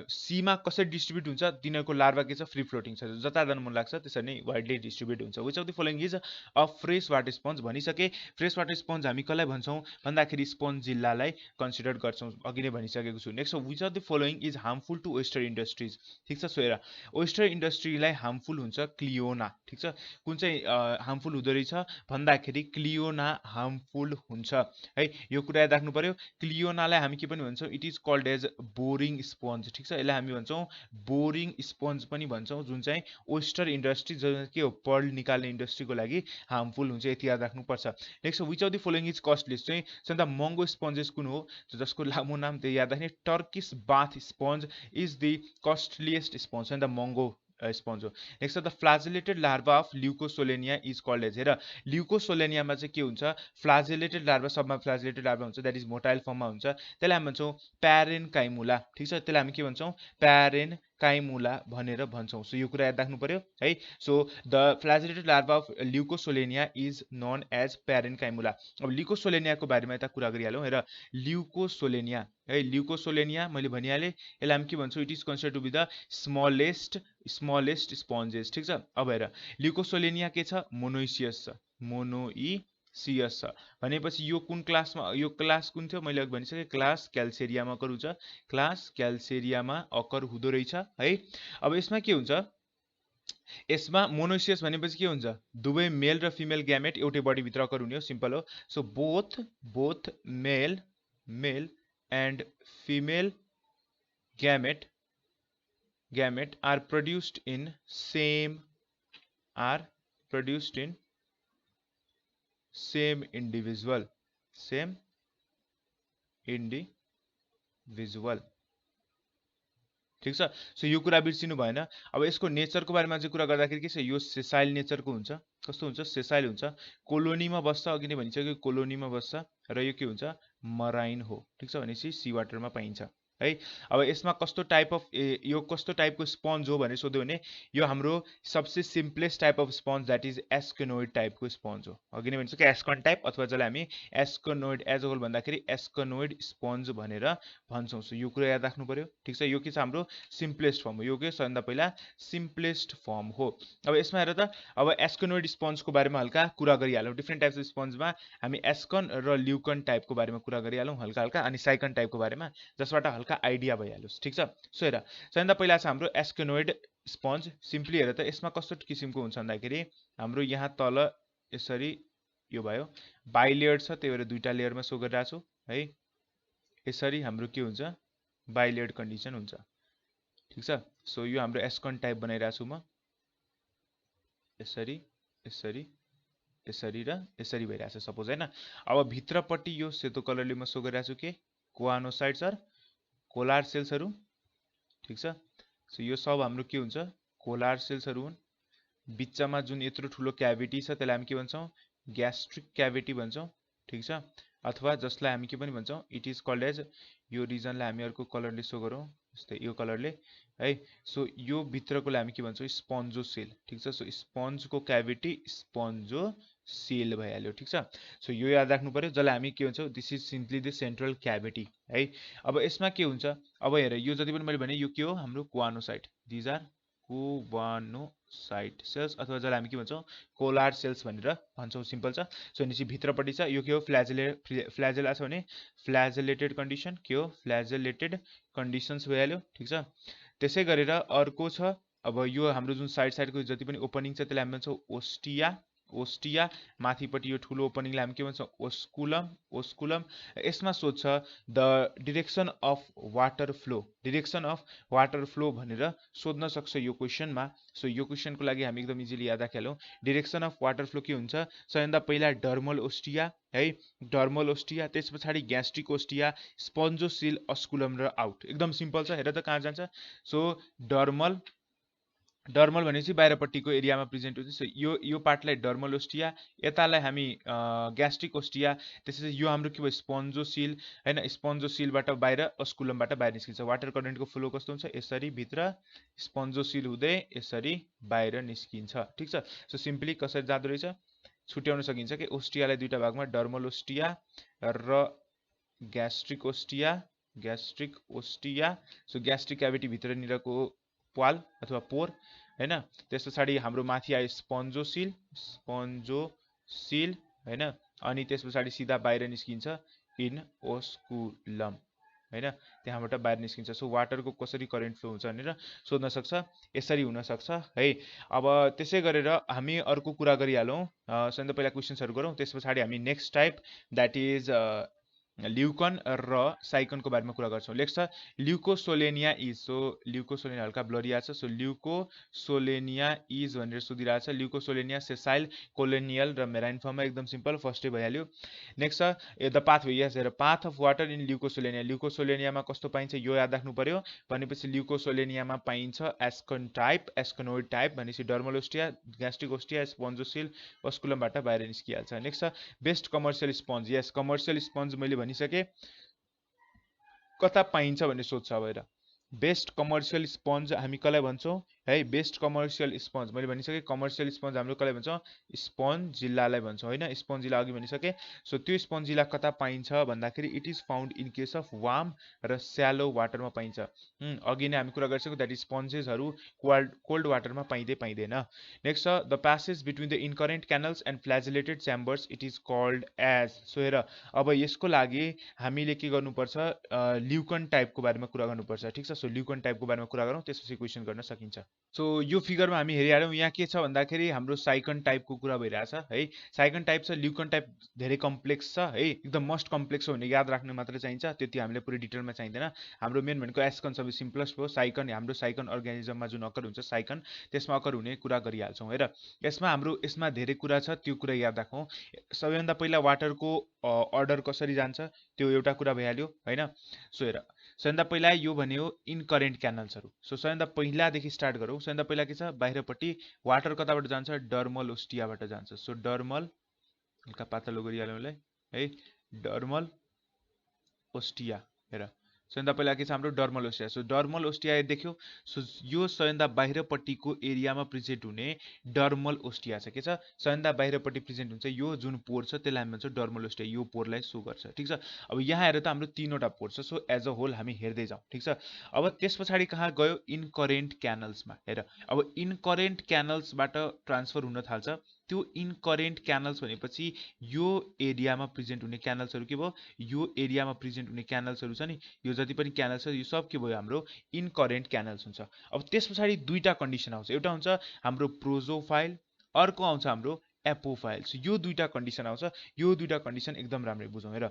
सीमा कसरी डिस्ट्रिब्युट हुन्छ, तिनीहरूको लार्भा के छ, फ्री फ्लोटिङ छ, जता जान मन लाग्छ त्यसरी नै वाइडली डिस्ट्रिब्युट हुन्छ। Which of the following is a fresh water sponge भनिसके। फ्रेस वाटर स्पन्ज हामी कसलाई भन्छौँ भन्दाखेरि स्पन्जिल्लालाई कन्सिडर गर्छौँ, अघि नै भनिसकेको छु। Next, which of the following is harmful to oyster industries. ठिक छ। सो हेर, ओइस्टर इन्डस्ट्रीलाई हार्मफुल हुन्छ क्लियोना, ठिक छ। कुन चाहिँ हार्मफुल हुँदो रहेछ भन्दाखेरि क्लियोना हार्मफुल हुन्छ है। यो कुरा याद राख्नु पर्यो। क्लियोनालाई हामी के पनि भन्छौँ, it is called as boring sponge, ठिक छ। यसलाई हामी भन्छौँ बोरिङ स्पन्ज पनि भन्छौँ, जुन चाहिँ ओइस्टर इन्डस्ट्री के हो, पर्ल निकाल्ने इन्डस्ट्रीको लागि हार्मफुल हुन्छ, यति याद राख्नुपर्छ। Next, which of the following is costliest. चाहिँ सबभन्दा महँगो स्पन्जेस कुन हो, जसको लामो नाम त्यही याद राख्ने, Turkish bath sponge is the costliest sponge, सबभन्दा महँगो स्पन्ज हो। Next, the flagellated larva of Leucosolenia is called as. हेर, ल्युकोसोलेनियामा चाहिँ के हुन्छ, फ्लाजेलेटेड लार्भा, सबमा फ्लाजेलेटेड लार्भा हुन्छ, द्याट इज मोटाइल फर्ममा हुन्छ, त्यसलाई हामी भन्छौँ प्यारेन्काइमुला, ठिक छ। त्यसलाई हामी के भन्छौँ, प्यारेन्काइमुला भनेर भन्छौँ। सो यो कुरा याद राख्नु पर्यो है। So the flagellated larva of Leucosolenia is known as parenchymula. अब ल्युकोसोलेनियाको बारेमा यता कुरा गरिहालौँ। हेर, ल्युकोसोलेनिया है, ल्युकोसोलेनिया मैले भनिहालेँ, यसलाई हामी के भन्छौँ, it is considered to be the smallest sponges, ठिक छ। अब हेर, ल्युकोसोलेनिया के छ, मोनोइसियस छ, मोनोइसियस छ भनेपछि यो कुन क्लासमा, यो क्लास कुन थियो, मैले अघि भनिसकेँ, क्लास क्याल्सेरियामा अकर हुन्छ, क्लास क्याल्सेरियामा अकर हुँदो रहेछ है। अब यसमा के हुन्छ, यसमा मोनोइसियस भनेपछि के हुन्छ, दुवै मेल र फिमेल ग्यामेट एउटै बडीभित्र अकर हुने हो, सिम्पल हो। So both male and female gamete are produced in same individual, ठिक छ। सो यो कुरा बिर्सिनु भएन। अब यसको नेचरको बारेमा चाहिँ कुरा गर्दाखेरि के छ, यो सेसाइल नेचरको हुन्छ। कस्तो हुन्छ, सेसाइल हुन्छ, कोलोनीमा बस्छ, अघि नै भनिसक्यो कोलोनीमा बस्छ, र यो के हुन्छ, मराइन हो, ठिक छ। भनेपछि सी वाटरमा पाइन्छ है। अब यसमा कस्तो टाइप अफ यो कस्तो टाइपको स्पन्ज हो भनेर सोध्यो भने यो हाम्रो सबसे simplest type of sponge, that is asconoid टाइपको स्पन्ज हो। अघि नै भनिसक्यो एस्कन टाइप, अथवा जसलाई हामी एस्कनोइड एज अ होल भन्दाखेरि एस्कनोइड स्पन्ज भनेर भन्छौँ। सो यो कुरा याद राख्नु पर्यो, ठिक छ। यो के छ, हाम्रो सिम्पलेस्ट फर्म हो, यो के सबभन्दा पहिला सिम्पलेस्ट फर्म हो। अब यसमा हेर त, अब एस्कनोइड स्पन्जको बारेमा हल्का कुरा गरिहालौँ। डिफ्रेन्ट टाइप्स अफ स्पन्जमा हामी एस्कन र ल्युकन टाइपको बारेमा कुरा गरिहालौँ हल्का हल्का, अनि साइकन टाइपको बारेमा, जसबाट हल्का आइडिया भइहालोस्, ठिक छ। सो हेर, सबभन्दा पहिला छ हाम्रो एस्कनोइड स्पन्ज। सिम्पली हेर त, यसमा कस्तो किसिमको हुन्छ भन्दाखेरि हाम्रो यहाँ तल यसरी यो भयो, बाइलेयर छ, त्यही भएर दुईटा लेयरमा सो गरिरहेको छु है। यसरी हाम्रो के हुन्छ, बाइलेयर्ड कन्डिसन हुन्छ, ठिक छ। सो यो हाम्रो एस्कन टाइप बनाइरहेको छु म, यसरी यसरी यसरी र यसरी भइरहेछ सपोज हैन। अब भित्रपट्टि यो सेतो कलरले म सो गरिरहेको छु के, कोआनोसाइट्स आर कोलार सेल्सहरू, ठिक छ। सो यो सब हाम्रो के हुन्छ, कोलार सेल्सहरू हुन्। बिचमा जुन यत्रो ठुलो क्याभिटी छ त्यसलाई हामी के भन्छौँ, ग्यास्ट्रिक क्याभिटी भन्छौँ, ठिक छ। अथवा जसलाई हामी के पनि भन्छौँ, इट इज कल्ड एज, यो रिजनलाई हामी अर्को कलरले सो गरौँ, जस्तै यो कलरले है। सो यो भित्रकोलाई हामी के भन्छौँ, स्पन्जो सेल, ठिक छ। सो स्पन्जको क्याभिटी स्पन्जो सेल भइहाल्यो ठीक छ। सो यो याद राख्नु पर्यो जसलाई हामी के भन्छौँ this is simply the central cavity है। अब यसमा के हुन्छ अब हेर यो जति पनि मैले भने यो के हो हाम्रो कोआनोसाइट दिज आर कोआनोसाइट सेल्स अथवा जसलाई हामी के भन्छौँ कोलार सेल्स भनेर भन्छौँ सिम्पल छ। सो भनेपछि भित्रपट्टि छ यो के हो फ्ल्याजेला छ भने फ्ल्याजेलेटेड कन्डिसन के हो फ्ल्याजेलेटेड कन्डिसन्स भइहाल्यो ठीक छ। त्यसै गरेर अर्को छ अब यो हाम्रो जुन साइडको जति पनि ओपनिङ छ त्यसलाई हामी भन्छौँ ओस्टिया ओस्टिया माथिपट्टि यो ठुलो ओपनिङलाई हामी के भन्छौँ ओस्कुलम ओस्कुलम। यसमा सोध्छ the direction of water flow भनेर सोध्न सक्छ यो क्वेसनमा। सो यो क्वेसनको लागि हामी एकदम इजिली याद राखिहालौँ डिरेक्सन अफ वाटर फ्लो के हुन्छ सबैभन्दा पहिला डर्मल ओस्टिया है डर्मल ओस्टिया त्यस पछाडि ग्यास्ट्रिक ओस्टिया स्पन्जोसिल अस्कुलम र आउट एकदम सिम्पल छ। हेर त कहाँ जान्छ सो डर्मल भनेपछि बाहिरपट्टिको एरियामा प्रेजेन्ट हुन्छ। सो यो पार्टलाई डर्मल ओस्टिया यतालाई हामी ग्यास्ट्रिक ओस्टिया त्यसपछि यो हाम्रो के भयो स्पन्जोसिल हैन स्पन्जोसिलबाट बाहिर अस्कुलमबाट बाहिर निस्किन्छ। वाटर करेन्टको फ्लो कस्तो हुन्छ यसरी भित्र स्पन्जोसिल हुँदै यसरी बाहिर निस्किन्छ ठीक छ। सो सिम्पली कसरी जाँदो रहेछ छुट्याउन सकिन्छ कि ओस्टियालाई दुईटा भागमा डर्मल ओस्टिया र gastric ostia. So gastric cavity भित्रनिरको पाल अथवा पोर हैन। त्यस पछाडि हाम्रो माथि आयो स्पन्जोसिल हैन अनि त्यस पछाडि सिधा बाहिर निस्किन्छ इन ओस्कुलम हैन त्यहाँबाट बाहिर निस्किन्छ। सो वाटरको कसरी करेन्ट फ्लो हुन्छ भनेर सोध्न सक्छ यसरी हुन सक्छ है। अब त्यसै गरेर हामी अर्को कुरा गरिहालौँ सबैभन्दा पहिला क्वेसन्सहरु गरौँ त्यस पछाडि हामी नेक्स्ट टाइप द्याट इज ल्युकन र साइकनको बारेमा कुरा गर्छौँ। लेख्छ ल्युकोसोलेनिया इज सो ल्युकोसोलेनिया हल्का ब्लरिया छ। सो ल्युकोसोलेनिया इज भनेर सोधिरहेको छ ल्युकोसोलेनिया सेसाइल कोलोनियल र मेराइन फर्ममा एकदम सिम्पल फर्स्टै भइहाल्यो। नेक्स्ट छ द पाथ वे यस हेर पाथ अफ वाटर इन ल्युकोसोलेनियामा कस्तो पाइन्छ यो याद राख्नु पर्यो भनेपछि ल्युकोसोलेनियामा पाइन्छ एस्कनोइड टाइप भनेपछि डर्मल ओस्टिया ग्यास्ट्रिक ओस्टिया स्पन्जोसिल अस्कुलमबाट बाहिर निस्किहाल्छ। नेक्स्ट छ बेस्ट कमर्सियल स्पन्ज यस कमर्सियल स्पन्ज मैले भनिसके कता पाइन्छ भन्ने सोध्छ। अब हेर बेस्ट कमर्सियल स्पन्ज हामी कसलाई भन्छौँ है बेस्ट कमर्सियल स्पन्ज मैले भनिसके कमर्सियल स्पन्ज हाम्रो कसलाई भन्छौँ स्पन्जिल्लालाई भन्छौँ हैन स्पन्जिल्ला अघि भनिसके। सो त्यो स्पन्जिल्ला कता पाइन्छ भन्दाखेरि it is found in case of warm र स्यालो वाटरमा पाइन्छ। अघि नै हामी कुरा गरिसक्यौँ द्याट इज स्पन्जेसहरू कोल्ड वाटरमा पाइँदैन। नेक्स्ट छ the passage between the incurrent canals and flagellated chambers it is called as. So हेर अब यसको लागि हामीले के गर्नुपर्छ ल्युकन टाइपको बारेमा कुरा गर्नुपर्छ ठीक छ। सो ल्युकन टाइपको बारेमा कुरा गरौँ त्यसपछि क्वेसन गर्न सकिन्छ। सो यो फिगरमा हामी हेरिहाल्यौँ यहाँ के छ भन्दाखेरि हाम्रो साइकन टाइपको कुरा भइरहेछ है साइकन टाइप छ ल्युकन टाइप धेरै कम्प्लेक्स छ है एकदम मोस्ट कम्प्लेक्स हो भने याद राख्न मात्र चाहिन्छ त्यति हामीले पुरै डिटेलमा चाहिँदैन। हाम्रो मेन भनेको एस्कन सबै सिम्पलेस्ट हो साइकन हाम्रो साइकन अर्गानिजममा जुन अकर हुन्छ साइकन त्यसमा अकर हुने कुरा गरिहाल्छौँ। हेर यसमा धेरै कुरा छ त्यो कुरा याद राखौँ। सबैभन्दा पहिला वाटरको अर्डर कसरी जान्छ त्यो एउटा कुरा भइहाल्यो हैन। सो हेर सबैभन्दा पहिला यो भन्यो इनकरेन्ट क्यानल्सहरू। सो सबैभन्दा पहिलादेखि स्टार्ट गरौँ सबैभन्दा पहिला के छ बाहिरपट्टि वाटर कताबाट जान्छ डर्मल ओस्टियाबाट जान्छ। सो डर्मल हल्का पातलो गरिहाल्यौँ है डर्मल ओस्टिया हेर सबैभन्दा पहिला के छ हाम्रो dermal ostia. So dermal ostia देख्यो सो यो सबैभन्दा बाहिरपट्टिको एरियामा प्रेजेन्ट हुने डर्मल ओस्टिया छ के छ सबैभन्दा बाहिरपट्टि प्रेजेन्ट हुन्छ यो जुन पोर छ त्यसलाई हामी भन्छौँ डर्मल ओस्टिया यो पोरलाई सो गर्छ ठीक छ। अब यहाँ हेर त हाम्रो तीनवटा पोर छ सो एज अ होल हामी हेर्दै जाउँ ठीक छ। अब त्यस पछाडि कहाँ गयो इनकरेन्ट क्यानल्समा हेर अब इनकरेन्ट क्यानल्सबाट ट्रान्सफर हुन थाल्छ। त्यो इनकरेन्ट क्यानल्स भनेपछि यो एरियामा प्रेजेन्ट हुने क्यानल्सहरू के भयो यो एरियामा प्रेजेन्ट हुने क्यानल्सहरू छ नि यो जति पनि क्यानल्स छ यो सब के भयो हाम्रो इनकरेन्ट क्यानल्स हुन्छ। अब त्यस पछाडि दुईटा कन्डिसन आउँछ एउटा हुन्छ हाम्रो प्रोजोफाइल अर्को आउँछ हाम्रो एपोफाइल। सो यो दुईटा कन्डिसन आउँछ यो दुईटा कन्डिसन एकदम राम्ररी बुझौँ। हेर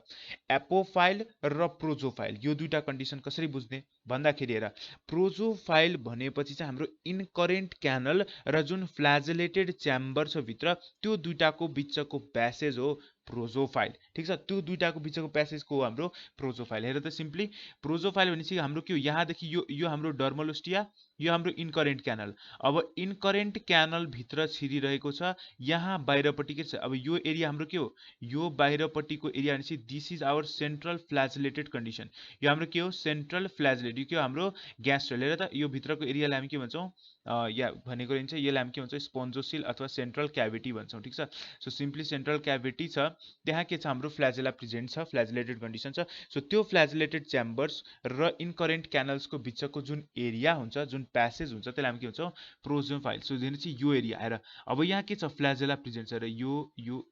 एपोफाइल र प्रोजोफाइल यो दुईटा कन्डिसन कसरी बुझ्ने भन्दाखेरि हेर प्रोजोफाइल भनेपछि चाहिँ हाम्रो इनकरेन्ट क्यानल र जुन फ्ल्याजिलेटेड च्याम्बर छ भित्र त्यो दुईटाको बिचको प्यासेज हो प्रोजोफाइल ठीक छ। त्यो दुईटाको बिचको प्यासेजको हो हाम्रो प्रोजोफाइल। हेर त सिम्पली प्रोजोफाइल भनेपछि हाम्रो के हो यहाँदेखि यो हाम्रो डर्मल ओस्टिया यो हाम्रो इनकरेन्ट क्यानल। अब इनकरेन्ट क्यानल भित्र छिरिरहेको छ यहाँ बाहिरपट्टि के छ अब यो एरिया हाम्रो के हो यो बाहिरपट्टिको एरिया भनेपछि this is our central flagellated condition यो हाम्रो के हो सेन्ट्रल फ्ल्याजिलेट यो के हो हाम्रो ग्यास्ट्रल। हेर त यो भित्रको एरियालाई हामी के भन्छौँ या भनेको रहन्छ यसलाई हामी के भन्छौँ स्पोन्जोसिल अथवा सेन्ट्रल क्याभिटी भन्छौँ ठीक छ। सो सिम्पली सेन्ट्रल क्याभिटी छ, त्यहाँ के छ हाम्रो फ्ल्याजेला प्रेजेन्ट छ, फ्ल्याजिलेटेड कन्डिसन छ। सो त्यो फ्ल्याजिलेटेड च्याम्बर्स र इनकरेन्ट क्यानल्सको बिचको जुन एरिया हुन्छ, जुन प्यासेज हुन्छ, त्यसलाई हामी के भन्छौँ प्रोजोफाइल। सो चाहिँ यो एरिया हेर, अब यहाँ के छ फ्ल्याजेला प्रेजेन्ट छ र यो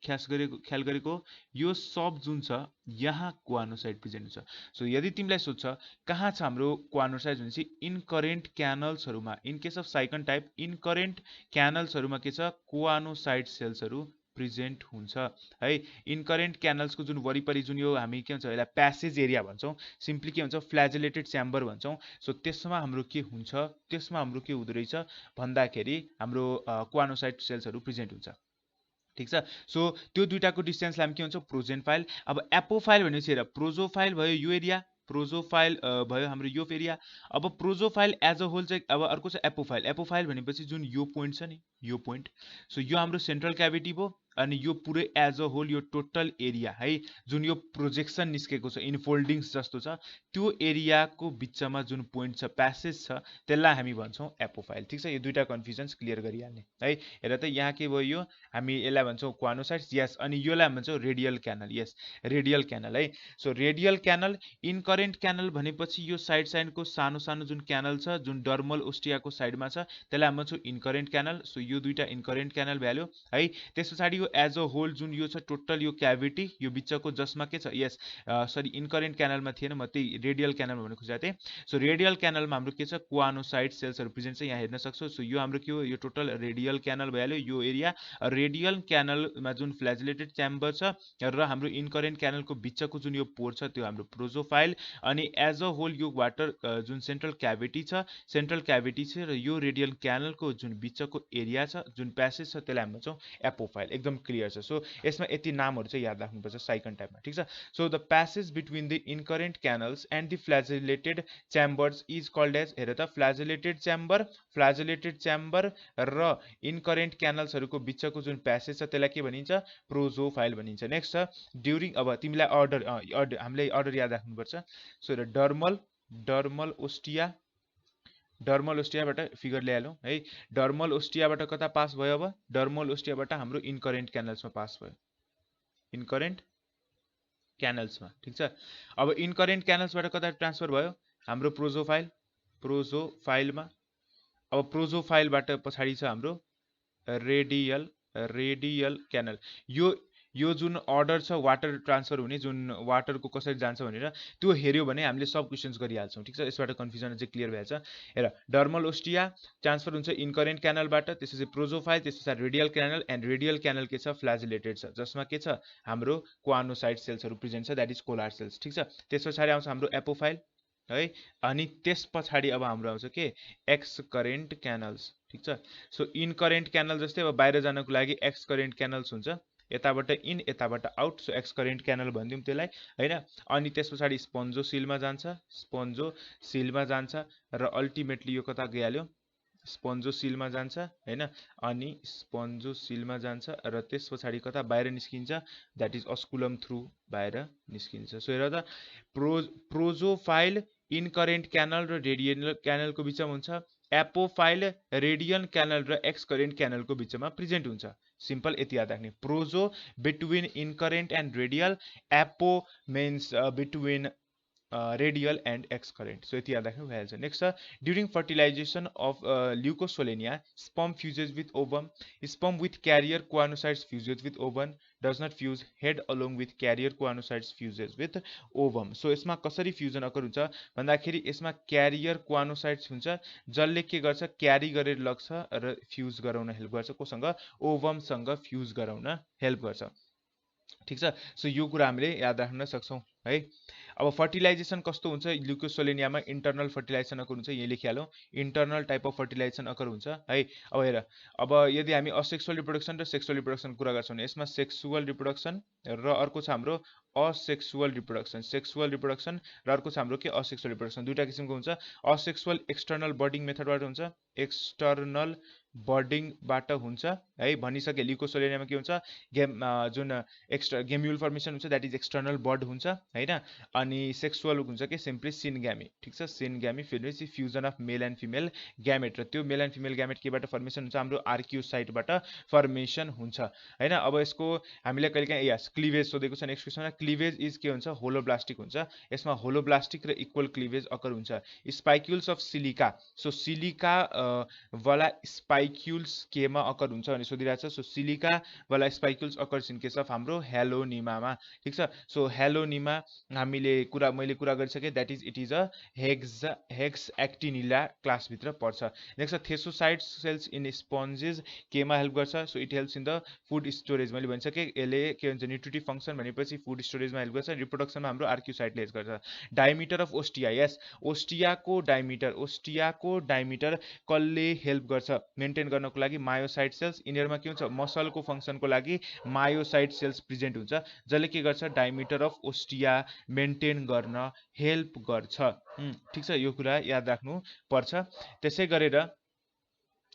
ख्याल गरेको यो सब जुन छ यहाँ क्वानोसाइट प्रेजेन्ट हुन्छ। सो यदि तिमीलाई सोध्छ कहाँ छ हाम्रो क्वानोसाइट भनेपछि इनकरेन्ट क्यानल्सहरुमा, इन केस अफ साइकन टाइप इनकरेन्ट क्यानल्सहरुमा के छ क्वानोसाइट सेल्सहरु प्रेजेन्ट हुन्छ है। इनकरेन्ट क्यानल्सको जुन वरिपरि जुन यो हामी के भन्छ यसलाई प्यासेज एरिया भन्छौँ, सिम्पली के भन्छ फ्ल्याजिलेटेड च्याम्बर भन्छौँ। सो त्यसमा हाम्रो के हुन्छ, त्यसमा हाम्रो के हुँदो रहेछ भन्दाखेरि हाम्रो क्वानोसाइट सेल्सहरु प्रेजेन्ट हुन्छ ठीक छ। सो त्यो दुईटाको डिस्टेन्सलाई हामी के भन्छौँ प्रोजेन्फाइल। अब एपोफाइल भनेपछि हेर प्रोजोफाइल भयो यो एरिया, प्रोजोफाइल भयो हाम्रो यो एरिया। अब प्रोजोफाइल एज अ होल चाहिँ अब अर्को छ एपोफाइल। एपोफाइल भनेपछि जुन यो पोइन्ट छ नि यो पोइन्ट, सो यो हाम्रो सेन्ट्रल क्याभिटी भयो अनि यो पुरै एज अ होल यो टोटल एरिया है जुन यो प्रोजेक्सन निस्केको छ इनफोल्डिङ्स जस्तो छ त्यो एरियाको बिचमा जुन पोइन्ट छ प्यासेज छ त्यसलाई हामी भन्छौँ एपोफाइल ठीक छ। यो दुईटा कन्फ्युजन्स क्लियर गरिहाल्ने है। हेर त यहाँ के भयो यो हामी यसलाई भन्छौँ क्वानोसाइट्स यस, अनि योलाई भन्छौँ रेडियल क्यानल यस, रेडियल क्यानल है। सो रेडियल क्यानल इनकरेन्ट क्यानल भनेपछि यो साइड साइडको सानो सानो जुन क्यानल छ जुन डर्मल ओस्टियाको साइडमा छ त्यसलाई हामी भन्छौँ इनकरेन्ट क्यानल। सो यो दुईटा इनकरेन्ट क्यानल भ्याल्यु है। त्यस पछाडि यो एज अ होल जुन यो छ टोटल यो क्याभिटी यो बिचको जसमा के छ यस सरी इनकरेन्ट क्यानलमा थिएन, म त्यही रेडियल क्यानल भन्नु खोजेको थिएँ। सो रेडियल क्यानलमा हाम्रो के छ क्वानोसाइट सेल्सहरु प्रेजेन्ट छ, यहाँ हेर्न सक्छौ। सो यो हाम्रो के हो यो टोटल रेडियल क्यानल भइहाल्यो यो एरिया। रेडियल क्यानलमा जुन फ्ल्याजिलेटेड च्याम्बर छ र हाम्रो इनकरेन्ट क्यानलको बिचको जुन यो पोर छ त्यो हाम्रो प्रोजोफाइल, अनि एज अ होल यो वाटर जुन सेन्ट्रल क्याभिटी छ, सेन्ट्रल क्याभिटी छ र यो रेडियल क्यानलको जुन बिचको एरिया छ जुन प्यासेज छ त्यसलाई हामी भन्छौँ एपोफाइल। एकदम क्लियर छ। सो यसमा यति नामहरु चाहिँ याद राख्नुपर्छ साइकन टाइपमा ठीक छ। So the passage between the incurrent canals and the flagellated chambers is called as, हेर त फ्ल्याजिलेटेड च्याम्बर र इनकरेन्ट क्यानल्सहरुको बिचको जुन प्यासेज छ त्यसलाई के भनिन्छ प्रोजोफाइल भनिन्छ। नेक्स्ट छ ड्युरिङ, अब तिमीलाई हामीले अर्डर याद राख्नुपर्छ। सो डर्मल ओस्टिया, डर्मल ओस्टियाबाट फिगर ल्याइहालौँ है। डर्मल ओस्टियाबाट कता पास भयो, अब डर्मल ओस्टियाबाट हाम्रो इनकरेन्ट क्यानल्समा पास भयो, इनकरेन्ट क्यानल्समा ठीक छ। अब इनकरेन्ट क्यानल्सबाट कता ट्रान्सफर भयो हाम्रो प्रोजोफाइलमा। अब प्रोजोफाइलबाट पछाडि छ हाम्रो रेडियल क्यानल। यो जुन अर्डर छ वाटर ट्रान्सफर हुने, जुन वाटरको कसरी जान्छ भनेर त्यो हेर्यो भने हामीले सब क्वेशन्स गरिहाल्छौँ ठीक छ। यसबाट कन्फ्युजन चाहिँ क्लियर भइहाल्छ। हेर डर्मल ओस्टिया ट्रान्सफर हुन्छ इनकरेन्ट क्यानलबाट, त्यसपछि प्रोजोफाइल, त्यसपछि radial canal, and radial canal के छ फ्ल्याजिलेटेड छ जसमा के छ हाम्रो क्वानोसाइट सेल्सहरु प्रेजेन्ट छ, द्याट इज कोलार सेल्स ठीक छ। त्यस पछाडि आउँछ हाम्रो एपोफाइल है, अनि त्यस पछाडि अब हाम्रो आउँछ के एक्स करेन्ट क्यानल्स ठीक छ। सो इनकरेन्ट क्यानल जस्तै अब बाहिर जानको लागि एक्स करेन्ट क्यानल्स हुन्छ, यताबाट इन यताबाट out. So excurrent canal भनिदिउँ त्यसलाई हैन। अनि त्यस पछाडि स्पोन्जोसिलमा जान्छ र अल्टिमेटली यो कता गइहाल्यो स्पोन्जोसिलमा जान्छ हैन, अनि स्पोन्जोसिलमा जान्छ र त्यस पछाडि कता बाहिर निस्किन्छ द्याट इज अस्कुलम थ्रु बाहिर निस्किन्छ। सो हेर त प्रोजोफाइल इनकरेन्ट क्यानल र रेडियल क्यानलको बिचमा हुन्छ, एपोफाइल रेडियल क्यानल र एक्स करेन्ट क्यानलको बिचमा प्रेजेन्ट हुन्छ। सिम्पल यति याद राख्ने, proso between incurrent and radial, apo means between radial and excurrent. So यति याद राख्नु भइहाल्छ। नेक्स्ट छ during fertilisation of Leucosolenia sperm fuses with ovum, sperm with carrier choanocytes fuses with ovum, does not fuse, head along with carrier choanocytes fuses with ovum. So यसमा कसरी fusion occur हुन्छ भन्दाखेरि यसमा क्यारियर क्वानोसाइट्स हुन्छ जसले के गर्छ क्यारी गरेर लग्छ र फ्युज गराउन हेल्प गर्छ कोसँग ओभमसँग फ्युज गराउन हेल्प गर्छ ठीक छ। सो यो कुरा हामीले याद राख्न सक्छौँ है। अब फर्टिलाइजेसन कस्तो हुन्छ ल्युकोसोलेनियामा, इन्टरनल फर्टिलाइजेसन अकर हुन्छ, यहाँ लेखिहालौँ internal type of fertilization occur हुन्छ है। अब हेर अब यदि हामी असेक्सुअल रिप्रोडक्सन र सेक्सुअल रिप्रोडक्सन कुरा गर्छौँ भने यसमा सेक्सुअल रिप्रोडक्सन र अर्को छ हाम्रो असेक्सुअल रिप्रोडक्सन र अर्को छ हाम्रो के असेक्सुअल रिप्रोडक्सन। दुईटा किसिमको हुन्छ। असेक्सुअल एक्सटर्नल बर्डिङ मेथडबाट हुन्छ, एक्सटर्नल बर्डिङबाट हुन्छ है भनिसके। ल्युकोसोलेनियामा के हुन्छ जुन एक्स्ट्रा गेम्युल फर्मेसन हुन्छ द्याट इज एक्सटर्नल बर्ड हुन्छ हैन। अनि सेक्सुअल हुन्छ के सिम्पली सिनग्यामी, ठिक छ। सिनग्यामी फेरि fusion of male and female gamete, र त्यो मेल एन्ड फिमेल ग्यामेट केबाट फर्मेसन हुन्छ, हाम्रो आर्कियो साइटबाट फर्मेसन हुन्छ हैन। अब यसको हामीले कहिलेकाहीँ यस क्लिभेज सोधेको छ नेक्स्ट क्वेसनमा। क्लिभेज इज के हुन्छ, होलोब्लास्टिक हुन्छ। यसमा होलोब्लास्टिक र इक्वल क्लिभेज अकर हुन्छ। स्पाइक्युल्स अफ सिलिका, सो सिलिका वाला स्पाइक्युल्स केमा अकर हुन्छ भने सोधिरहेको छ। सो सिलिका वाला spicules occurs in case of हाम्रो हेलोनिमामा, ठिक छ। सो हेलोनिमा मैले कुरा गरिसकेँ, that is it is a Hexactinellida क्लासभित्र पर्छ। Next thesocyte cells in sponges केमा हेल्प गर्छ, so it helps in the food storage, मैले भनिसकेँ यसले के हुन्छ न्युट्रिटिभ फङ्सन भनेपछि फुड स्टोरेजमा हेल्प गर्छ। रिप्रोडक्सनमा हाम्रो आर्कियोसाइटले हेल्प गर्छ। डायमिटर अफ ओस्टिया, यस ओस्टियाको डायमिटर कसले हेल्प गर्छ मेन्टेन गर्नको लागि, मायोसाइट सेल्स। यिनीहरूमा के हुन्छ, मसलको फङ्सनको लागि मायोसाइट सेल्स प्रेजेन्ट हुन्छ, जसले के गर्छ डायमिटर अफ ओस्टिया मेन्टेन गर्न हेल्प गर्छ, ठिक छ। यो कुरा याद राख्नु पर्छ। त्यसै गरेर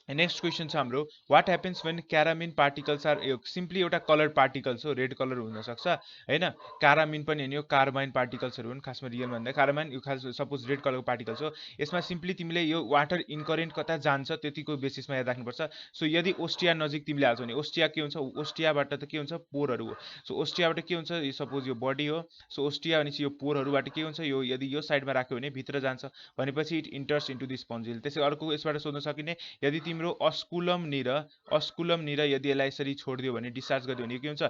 नेक्स्ट क्वेसन छ हाम्रो, what happens when carmine particles are, simply एउटा कलर पार्टिकल्स हो, रेड कलर हुनसक्छ होइन। क्यारामिन पनि होइन, यो कार्बाइन पार्टिकल्सहरू हुन् खासमा रियल भन्दा। कार्बाइन यो खास सपोज रेड कलरको पार्टिकल्स हो। यसमा सिम्पली तिमीले यो वाटर इनकरेन्ट कता जान्छ त्यतिको बेसिसमा याद राख्नुपर्छ। सो यदि ओस्टिया नजिक तिमीले हाल्छौ भने ओस्टिया के हुन्छ, ओस्टियाबाट त के हुन्छ पोरहरू हो। सो ओस्टियाबाट के हुन्छ, सपोज यो बडी हो, सो ओस्टिया भनेपछि यो पोरहरूबाट के हुन्छ, यो यदि यो साइडमा राख्यो भने भित्र जान्छ भनेपछि इट इन्टर्स इन्टु दिस स्पन्जिल। त्यसै अर्को यसबाट सोध्न सकिने, यदि तिम्रो अस्कुलम निर यदि यसलाई यसरी छोडिदियो भने डिस्चार्ज गरिदियो भने के हुन्छ,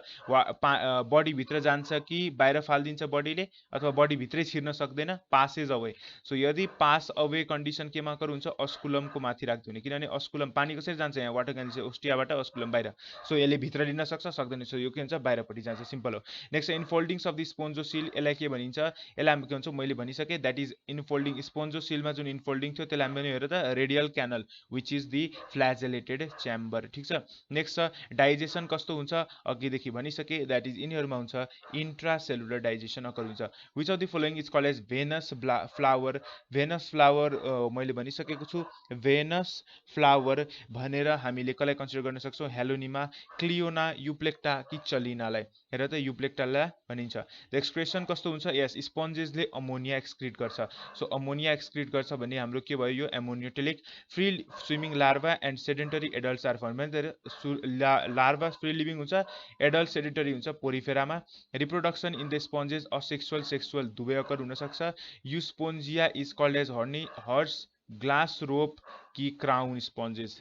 बडी भित्र जान्छ कि बाहिर फालिदिन्छ बडीले, अथवा बडी भित्रै छिर्न सक्दैन, पासेज अवे। सो यदि पास अवे कन्डिसन केमा कर हुन्छ, अस्कुलमको माथि राखिदियो भने, किनभने अस्कुलम पानी कसरी जान्छ यहाँ वाटर क्यानल ओस्टियाबाट अस्कुलम बाहिर, सो यसले भित्र लिन सक्छ सक्दैन, सो यो के हुन्छ बाहिरपट्टि जान्छ, सिम्पल हो। नेक्स्ट इनफोल्डिङ्स अफ द स्पोन्जोसिल, यसलाई के भनिन्छ, यसलाई हामी के भन्छ मैले भनिसकेँ, द्याट इज इनफोल्डिङ। स्पोन्जोसिलमा जुन इनफोल्डिङ थियो त्यसलाई हामी हेर त radial canal which is the flagellated chamber, ठिक छ। नेक्स्ट छ डाइजेसन कस्तो हुन्छ, अघिदेखि भनिसकेँ, द्याट इज यिनीहरूमा हुन्छ इन्ट्रासेलुलर डाइजेसन अकर हुन्छ। Which of the following is called as Venus flower, Venus flower मैले भनिसकेको छु, भेनस फ्लावर भनेर हामीले कसलाई कन्सिडर गर्न सक्छौँ, हेलोनिमा, क्लियोना, युप्लेक्टा कि चलिनालाई, हेर त युप्लेक्टालाई भनिन्छ। द एक्सप्रेसन कस्तो हुन्छ, यस स्पन्जेसले अमोनिया एक्सक्रिट गर्छ। सो अमोनिया एक्सक्रिट गर्छ भने हाम्रो के भयो, यो ammonotelic. Free swimming larva and sedentary adults are form, larva free living हुन्छ, एडल्ट सेडेन्टरी हुन्छ पोरिफेरामा। Reproduction in the sponges asexual sexual दुवै अकर हुनसक्छ। Euspongia is called as horse glass rope कि क्राउन स्पन्जेस,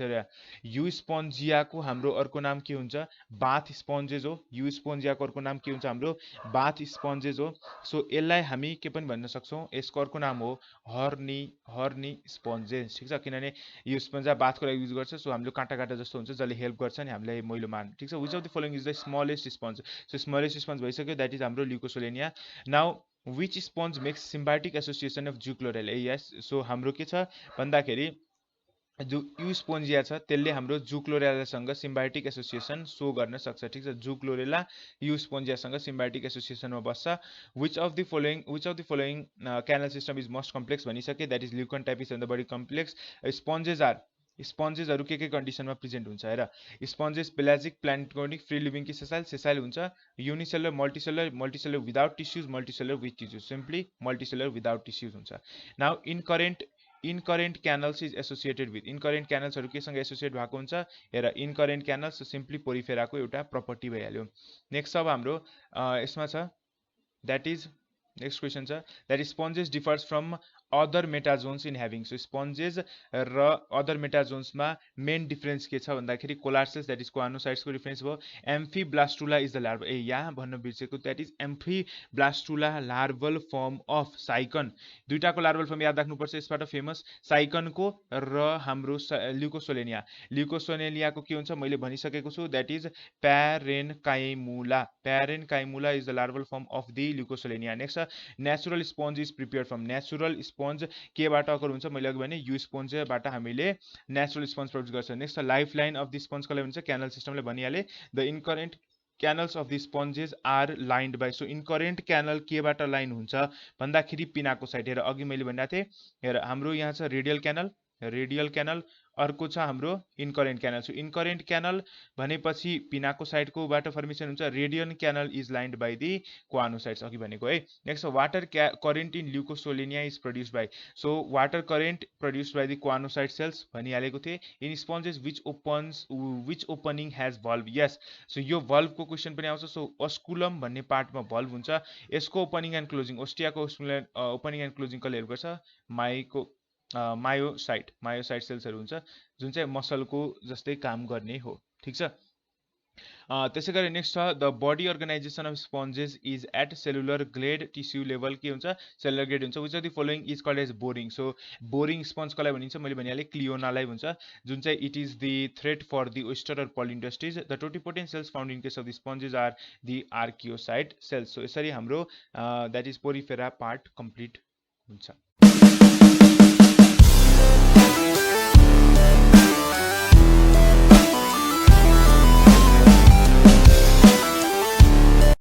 युस्पोन्जियाको हाम्रो अर्को नाम के हुन्छ, बाथ स्पन्जेस हो। युस्पोन्जियाको अर्को नाम के हुन्छ हाम्रो, बाथ स्पन्जेस हो। सो यसलाई हामी के पनि भन्न सक्छौँ, यसको अर्को नाम हो हर्नी स्पन्जेस, ठिक छ। किनभने यो स्पन्जा बाथको लागि युज गर्छ, सो हाम्रो काँटा जस्तो हुन्छ जसले हेल्प गर्छ नि हामीलाई मैलो मार्न, ठिक छ। Which of the following is the smallest sponge, so smallest sponge भइसक्यो, द्याट इज हाम्रो Leucosolenia. Now which sponge makes symbiotic association of zoochlorella, yes. So हाम्रो के छ भन्दाखेरि जो युस्पोन्जिया छ त्यसले हाम्रो जुक्लोरेलासँग सिम्बायोटिक एसोसिएसन सो गर्न सक्छ, ठिक छ। जुक्लोरेला युस्पोन्जियासँग सिम्बायोटिक एसोसिएसनमा बस्छ। Which of the following canal system is most complex भनिसके, that is leucon type is and the body complex. स्पन्जेसहरू के कन्डिसनमा प्रेजेन्ट हुन्छ हेर, sponges pelagic, planktonic, free living कि सेसाइल हुन्छ, unicellular, multicellular without tissues, multicellular with tissues, simply multicellular without tissues हुन्छ। Now incurrent canals is associated with, incurrent क्यानल्सहरू केसँग एसोसिएट भएको हुन्छ हेर, इनकरेन्ट क्यानल्स सिम्पली पोरिफेराको एउटा प्रपर्टी भइहाल्यो। नेक्स्ट अब हाम्रो यसमा छ, द्याट इज नेक्स्ट क्वेसन छ, that sponges differs from other metazoans in having. So sponges र अदर मेटाजोन्समा मेन डिफरेन्स के छ भन्दाखेरि कोलार्सेस, द्याट इज कोआनोसाइट्सको डिफरेन्स भयो। एम्फीब्लास्टुला इज द लार्भा, यहाँ भन्न बिर्सेको, that is amphiblastula larval form of Sycon. दुईटाको लार्भल फर्म याद राख्नुपर्छ यसबाट फेमस, साइकनको र हाम्रो ल्युकोसोनेलियाको के हुन्छ मैले भनिसकेको छु, that is parenchymula is the larval form of the Leucosolenia. Next natural sponge is prepare from, natural sponge केबाट अकर हुन्छ मैले अघि भने युस्पोन्जबाट हामीले नेचुरल स्पन्ज प्रड्युस गर्छ। Next life line of the sponge कसलाई भन्छ, क्यानल सिस्टमले भनिहाले। The incurrent canals of the sponges are lined by, so incurrent canal केबाट लाइन हुन्छ भन्दाखेरि पिनाको साइड, हेर अघि मैले भनिरहेको थिएँ, हेर हाम्रो यहाँ छ रेडियल क्यानल अर्को छ हाम्रो incurrent canal. So incurrent canal भनेपछि पिनाको साइडकोबाट फर्मेसन हुन्छ। Radial canal is lined by the choanocytes, अघि भनेको है। Next water current in Leucosolenia is produced by, so water current produced by the choanocyte cells भनिहालेको थिएँ। In sponges which opening has valve, yes, so यो भल्भको question पनि आउँछ। So अस्कुलम भन्ने पार्टमा भल्भ हुन्छ, यसको ओपनिङ एन्ड क्लोजिङ, ओस्टियाको ओपनिङ एन्ड क्लोजिङ कसले हेल्प गर्छ, मायोसाइट सेल्सहरू हुन्छ, जुन चाहिँ मसलको जस्तै काम गर्ने हो, ठिक छ। त्यसै गरी नेक्स्ट छ the body organisation of sponges is at cellular grade, tissue level के हुन्छ, सेलुलर ग्लेड हुन्छ। Which of the following is called as boring, so boring sponge कसलाई भनिन्छ, मैले भनिहालेँ क्लियोनालाई भन्छ, जुन चाहिँ it is the threat for the oyster or pearl industries. The totipotent cells found in case of the sponges are the archaeocyte cells. So यसरी हाम्रो that is Porifera part complete हुन्छ।